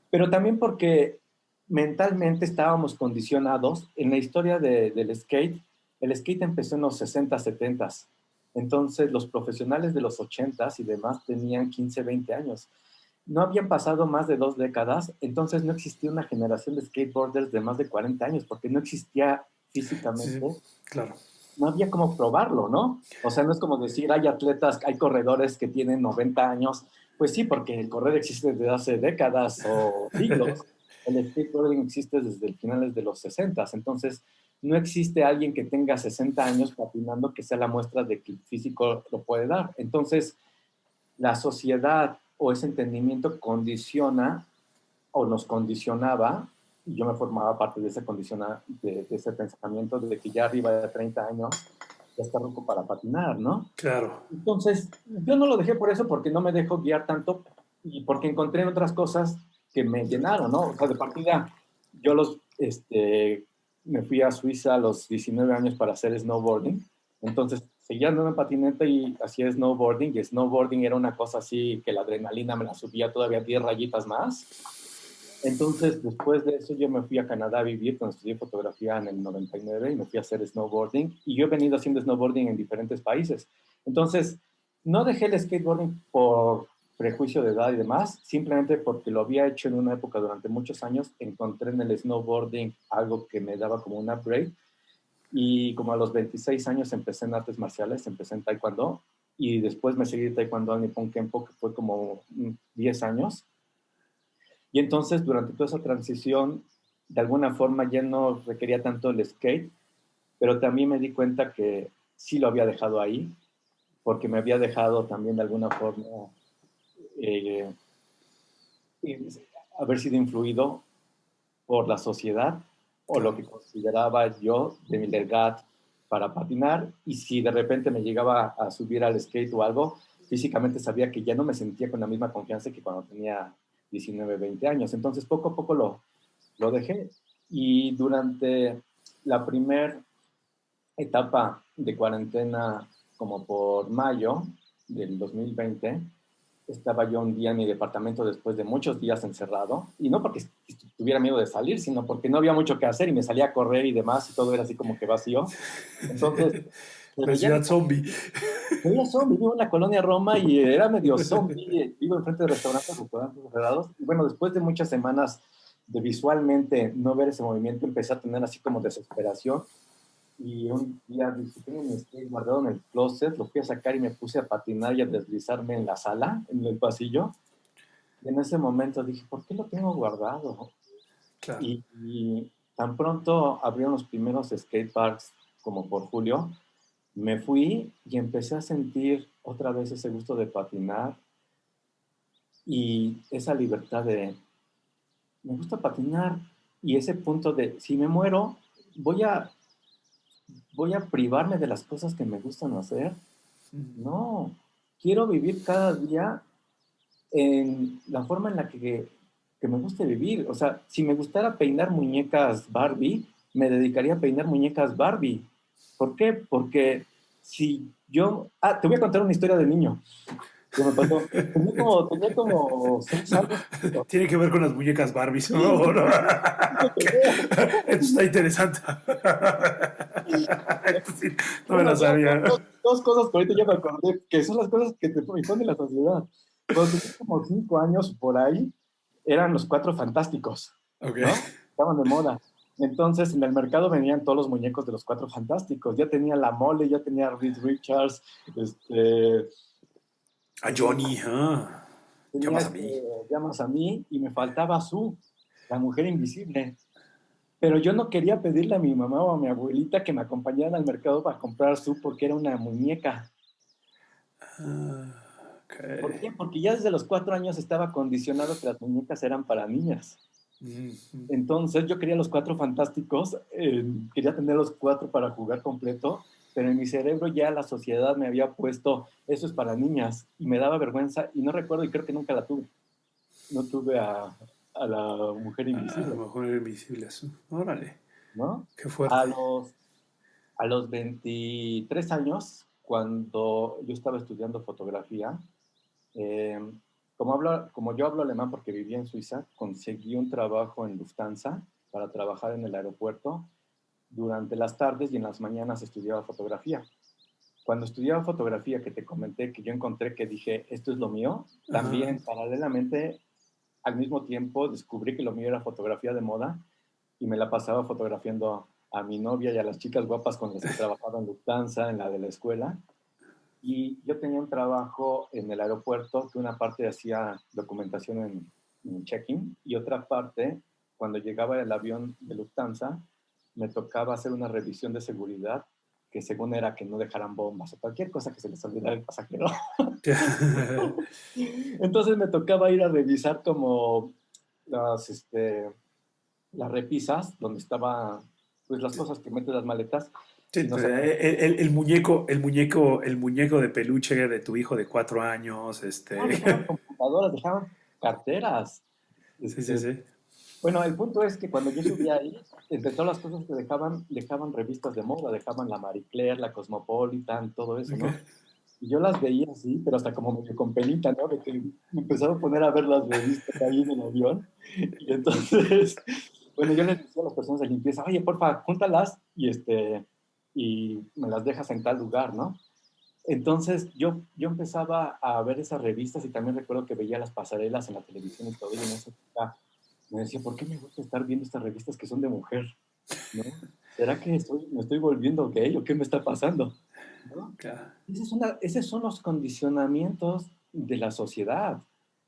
Speaker 2: Pero también porque mentalmente estábamos condicionados en la historia del skate. El skate empezó en los 60, 70. Entonces los profesionales de los 80 y demás tenían 15, 20 años. No habían pasado más de 2 décadas, entonces no existía una generación de skateboarders de más de 40 años, porque no existía
Speaker 1: Sí,
Speaker 2: físicamente,
Speaker 1: claro.
Speaker 2: no había cómo probarlo, ¿no? O sea, no es como decir, hay atletas, hay corredores que tienen 90 años. Pues sí, porque el correr existe desde hace décadas o siglos. El skateboarding existe desde finales de los 60. Entonces, no existe alguien que tenga 60 años patinando que sea la muestra de que el físico lo puede dar. Entonces, la sociedad o ese entendimiento condiciona o nos condicionaba, y yo me formaba parte de ese, de ese pensamiento de que ya arriba de 30 años ya está ruco para patinar, ¿no?
Speaker 1: Claro.
Speaker 2: Entonces, yo no lo dejé por eso, porque no me dejo guiar tanto y porque encontré otras cosas que me llenaron, ¿no? O sea, de partida, yo me fui a Suiza a los 19 años para hacer snowboarding. Entonces, seguía andando en patineta y hacía snowboarding. Y snowboarding era una cosa así que la adrenalina me la subía todavía 10 rayitas más. Entonces, después de eso, yo me fui a Canadá a vivir cuando estudié fotografía en el 99 y me fui a hacer snowboarding. Y yo he venido haciendo snowboarding en diferentes países. Entonces, no dejé el skateboarding por prejuicio de edad y demás, simplemente porque lo había hecho en una época durante muchos años. Encontré en el snowboarding algo que me daba como un upgrade. Y como a los 26 años empecé en artes marciales, empecé en taekwondo. Y después me seguí taekwondo en Nippon Kempo, que fue como 10 años. Y entonces, durante toda esa transición, de alguna forma ya no requería tanto el skate, pero también me di cuenta que sí lo había dejado ahí, porque me había dejado también de alguna forma eh, haber sido influido por la sociedad o lo
Speaker 1: Claro.
Speaker 2: que consideraba yo de mi edad para patinar. Y si de repente me llegaba a subir al skate o algo, físicamente sabía que ya no me sentía con la misma confianza que cuando tenía 19, 20 años. Entonces, poco a poco lo dejé. Y durante la primera etapa de cuarentena, como por mayo del 2020, estaba yo un día en mi departamento después de muchos días encerrado, y no porque tuviera miedo de salir, sino porque no había mucho que hacer y me salía a correr y demás, y todo era así como que vacío. Entonces,
Speaker 1: La
Speaker 2: pero ya
Speaker 1: ciudad zombie.
Speaker 2: veía zombie, vivo en la colonia Roma y era medio zombie, vivo enfrente de restaurantes cerrados, y bueno, después de muchas semanas de visualmente no ver ese movimiento, empecé a tener así como desesperación, y un día dije, tengo mi skate guardado en el closet, lo fui a sacar y me puse a patinar y a deslizarme en la sala, en el pasillo. Y en ese momento dije, ¿por qué lo tengo guardado?
Speaker 1: Claro.
Speaker 2: Y tan pronto abrieron los primeros skate parks, como por julio, me fui y empecé a sentir otra vez ese gusto de patinar y esa libertad de, me gusta patinar, y ese punto de, si me muero, voy a, voy a privarme de las cosas que me gustan hacer. No, quiero vivir cada día en la forma en la que me guste vivir. O sea, si me gustara peinar muñecas Barbie, me dedicaría a peinar muñecas Barbie. ¿Por qué? Porque si yo... Ah, te voy a contar una historia de niño que me pasó. Tenía como 6 años.
Speaker 1: Tiene que ver con las muñecas Barbies, ¿no?
Speaker 2: Sí,
Speaker 1: ¿O no?
Speaker 2: sí,
Speaker 1: Esto está interesante. Esto sí, no me
Speaker 2: bueno,
Speaker 1: lo sabía.
Speaker 2: dos cosas que ahorita ya me acordé, que son las cosas que te impone la sociedad. Cuando tenía como 5 años por ahí, eran los Cuatro Fantásticos,
Speaker 1: Ok.
Speaker 2: ¿no? Estaban de moda. Entonces, en el mercado venían todos los muñecos de los Cuatro Fantásticos. Ya tenía la Mole, ya tenía Reed Richards, este,
Speaker 1: A Johnny, ah.
Speaker 2: tenía
Speaker 1: Llamas a mí.
Speaker 2: Llamas a mí y me faltaba la mujer invisible. Pero yo no quería pedirle a mi mamá o a mi abuelita que me acompañaran al mercado para comprar porque era una muñeca.
Speaker 1: Ah, ok.
Speaker 2: ¿Por qué? Porque ya desde los 4 años estaba condicionado que las muñecas eran para niñas.
Speaker 1: Mhm.
Speaker 2: Entonces yo quería los Cuatro Fantásticos, quería tener los cuatro para jugar completo, pero en mi cerebro ya la sociedad me había puesto, eso es para niñas, y me daba vergüenza, y no recuerdo, y creo que nunca la tuve. No tuve a la mujer
Speaker 1: A lo
Speaker 2: invisible,
Speaker 1: mejor era invisible. Órale.
Speaker 2: ¿no?
Speaker 1: Qué
Speaker 2: A
Speaker 1: fuerte.
Speaker 2: los, a los 23 años, cuando yo estaba estudiando fotografía, Eh, como yo hablo alemán porque vivía en Suiza, conseguí un trabajo en Lufthansa para trabajar en el aeropuerto. Durante las tardes y en las mañanas estudiaba fotografía. Cuando estudiaba fotografía, que te comenté que yo encontré que dije, esto es lo mío,
Speaker 1: Ajá.
Speaker 2: también paralelamente, al mismo tiempo, descubrí que lo mío era fotografía de moda y me la pasaba fotografiando a mi novia y a las chicas guapas con las que trabajaba en Lufthansa, en la de la escuela. Y yo tenía un trabajo en el aeropuerto que una parte hacía documentación en check-in y otra parte, cuando llegaba el avión de Lufthansa, me tocaba hacer una revisión de seguridad que según era que no dejaran bombas o cualquier cosa que se les olvidara al pasajero. Entonces me tocaba ir a revisar como las repisas donde estaban pues, las cosas que meten las maletas
Speaker 1: Sí,
Speaker 2: y nos
Speaker 1: el muñeco de peluche de tu hijo de 4 años,
Speaker 2: no, dejaban computadoras, dejaban carteras.
Speaker 1: Sí, sí,
Speaker 2: Este,
Speaker 1: sí.
Speaker 2: bueno, el punto es que cuando yo subía ahí, entre todas las cosas que dejaban revistas de moda, dejaban la Marie Claire, la Cosmopolitan, todo eso,
Speaker 1: Ok.
Speaker 2: ¿no? Y yo las veía así, pero hasta como medio con penita, ¿no? De que me empezaba a poner a ver las revistas ahí en el avión. Y entonces, bueno, yo les decía a las personas de limpieza, oye, porfa, júntalas y me las dejas en tal lugar, ¿no? Entonces yo empezaba a ver esas revistas y también recuerdo que veía las pasarelas en la televisión y todo, y en esa época me decía, ¿por qué me gusta estar viendo estas revistas que son de mujer? ¿No? ¿Será que me estoy volviendo gay o qué me está pasando? ¿No?
Speaker 1: Claro,
Speaker 2: Esos son los condicionamientos de la sociedad,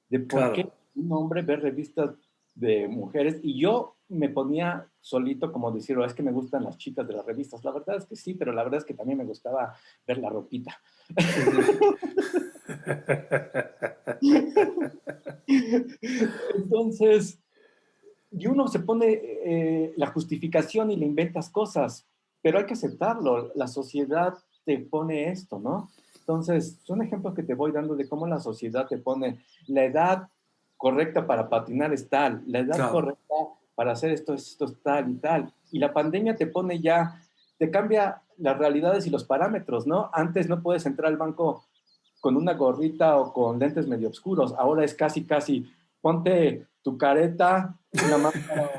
Speaker 2: de por qué
Speaker 1: claro,
Speaker 2: un hombre ve revistas de mujeres y yo me ponía solito como decir, "Oh, es que me gustan las chicas de las revistas". La verdad es que sí, pero la verdad es que también me gustaba ver la ropita.
Speaker 1: sí, sí.
Speaker 2: Entonces, y uno se pone la justificación y le inventas cosas, pero hay que aceptarlo. La sociedad te pone esto, ¿no? Entonces, son ejemplos que te voy dando de cómo la sociedad te pone la edad correcta para patinar es tal, la edad
Speaker 1: Claro,
Speaker 2: correcta para hacer esto es tal y tal. Y la pandemia te pone ya, te cambia las realidades y los parámetros, ¿no? Antes no puedes entrar al banco con una gorrita o con lentes medio oscuros. Ahora es casi, casi, ponte tu careta, una máscara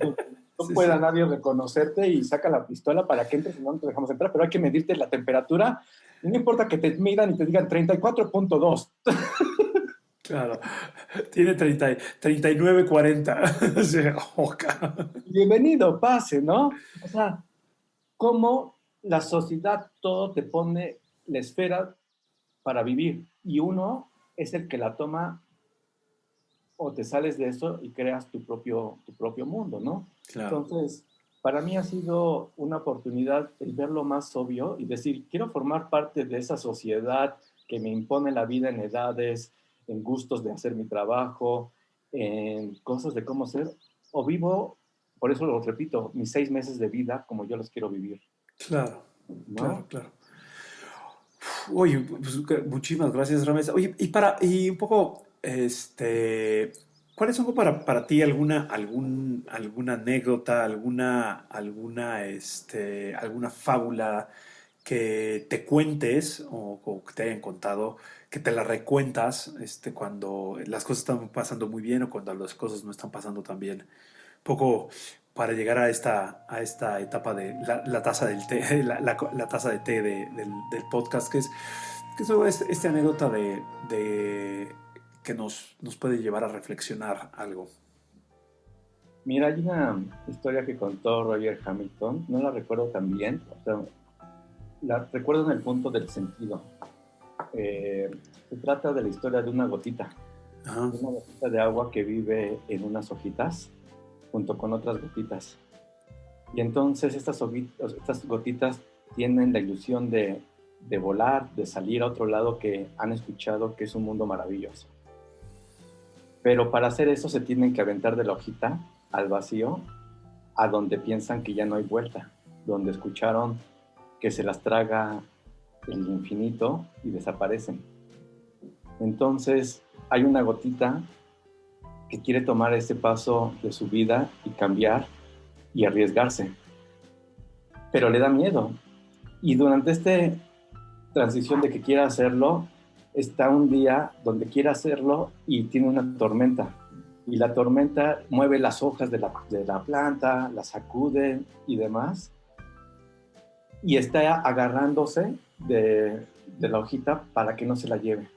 Speaker 2: donde no
Speaker 1: sí,
Speaker 2: pueda
Speaker 1: sí,
Speaker 2: nadie reconocerte y saca la pistola para que entres y no te dejamos entrar, pero hay que medirte la temperatura y no importa que te midan y te digan 34.2.
Speaker 1: claro. Tiene 39, 40. Sí, oca.
Speaker 2: Bienvenido, pase, ¿no? O sea, cómo la sociedad todo te pone la esfera para vivir y uno es el que la toma o te sales de eso y creas tu propio mundo, ¿no?
Speaker 1: Claro,
Speaker 2: Entonces, para mí ha sido una oportunidad el ver lo más obvio y decir, quiero formar parte de esa sociedad que me impone la vida en edades, en gustos de hacer mi trabajo, en cosas de cómo ser, o vivo, por eso lo repito, mis 6 meses de vida como yo los quiero vivir,
Speaker 1: claro, claro,
Speaker 2: ¿no?
Speaker 1: claro. Oye, pues, muchísimas gracias, Rames. Oye, y un poco, ¿cuáles son para ti alguna anécdota, alguna fábula que te cuentes o que te hayan contado, que te la recuentas cuando las cosas están pasando muy bien o cuando las cosas no están pasando tan bien. Poco para llegar a esta etapa de la taza del té, la taza de té del podcast, que eso es esta anécdota de que nos puede llevar a reflexionar algo.
Speaker 2: Mira, hay una historia que contó Roger Hamilton, no la recuerdo tan bien, o sea, la recuerdo en el punto del sentido. Se trata de la historia de
Speaker 1: Ajá.
Speaker 2: una gotita de agua que vive en unas hojitas junto con otras gotitas. Y entonces estas gotitas tienen la ilusión de volar, de salir a otro lado que han escuchado que es un mundo maravilloso. Pero para hacer eso se tienen que aventar de la hojita al vacío, a donde piensan que ya no hay vuelta, donde escucharon que se las traga el infinito y desaparecen. Entonces hay una gotita que quiere tomar ese paso de su vida y cambiar y arriesgarse, pero le da miedo. Y durante esta transición de que quiera hacerlo, está un día donde quiere hacerlo y tiene una tormenta. Y la tormenta mueve las hojas de la planta, la sacude y demás. Y está agarrándose de la hojita para que no se la lleve.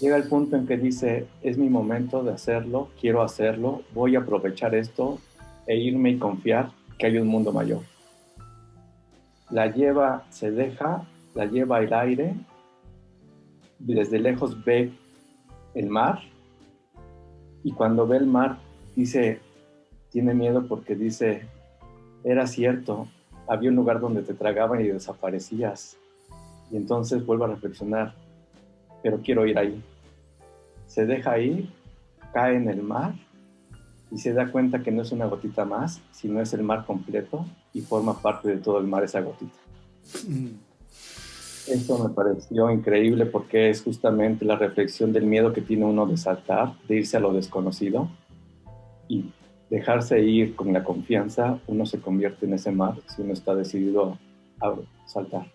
Speaker 2: Llega el punto en que dice, es mi momento de hacerlo, quiero hacerlo, voy a aprovechar esto e irme y confiar que hay un mundo mayor. La lleva, se deja, la lleva al aire, desde lejos ve el mar y cuando ve el mar dice, tiene miedo porque dice, era cierto, había un lugar donde te tragaban y desaparecías. Y entonces vuelve a reflexionar, pero quiero ir ahí. Se deja ir, cae en el mar y se da cuenta que no es una gotita más, sino es el mar completo y forma parte de todo el mar esa gotita. Esto me pareció increíble porque es justamente la reflexión del miedo que tiene uno de saltar, de irse a lo desconocido y dejarse ir con la confianza, uno se convierte en ese mar si uno está decidido a saltar.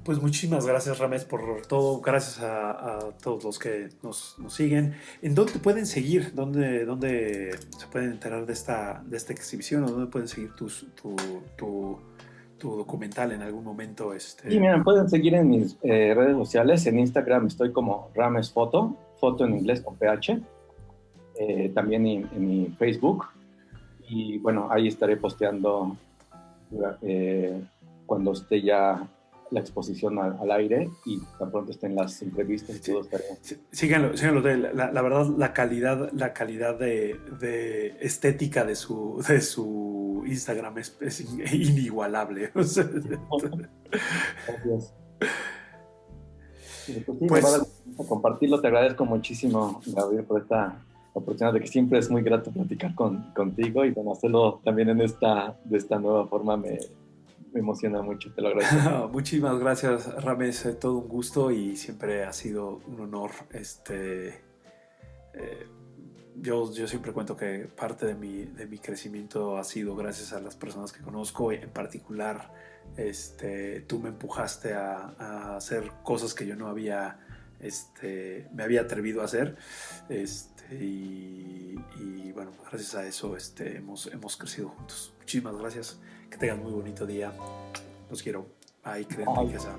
Speaker 1: Pues muchísimas gracias, Rames, por todo. Gracias a todos los que nos siguen. ¿En dónde te pueden seguir? ¿Dónde se pueden enterar de esta exhibición? ¿O dónde pueden seguir tu documental en algún momento?
Speaker 2: Y mira, pueden seguir en mis redes sociales. En Instagram estoy como Rames Foto, foto en inglés con PH. También en mi Facebook. Y bueno, ahí estaré posteando cuando esté ya la exposición al aire y tan pronto estén las entrevistas y
Speaker 1: Sí,
Speaker 2: todo estaré.
Speaker 1: sí, síganlo. La verdad, la calidad de estética de su Instagram es inigualable. O sea,
Speaker 2: Gracias. Pues sí, me va a dar
Speaker 1: pues
Speaker 2: gusto compartirlo. Te agradezco muchísimo, Gabriel, por esta oportunidad de que siempre es muy grato platicar contigo y bueno, hacerlo también de esta nueva forma me emociona mucho. Te lo agradezco.
Speaker 1: muchísimas gracias, Rames. Todo un gusto y siempre ha sido un honor. Eh, yo siempre cuento que parte de mi crecimiento ha sido gracias a las personas que conozco, en particular tú me empujaste a hacer cosas que yo no había me había atrevido a hacer y bueno, gracias a eso hemos crecido juntos. Muchísimas gracias, que tengan muy bonito día, los quiero, bye, creen riqueza.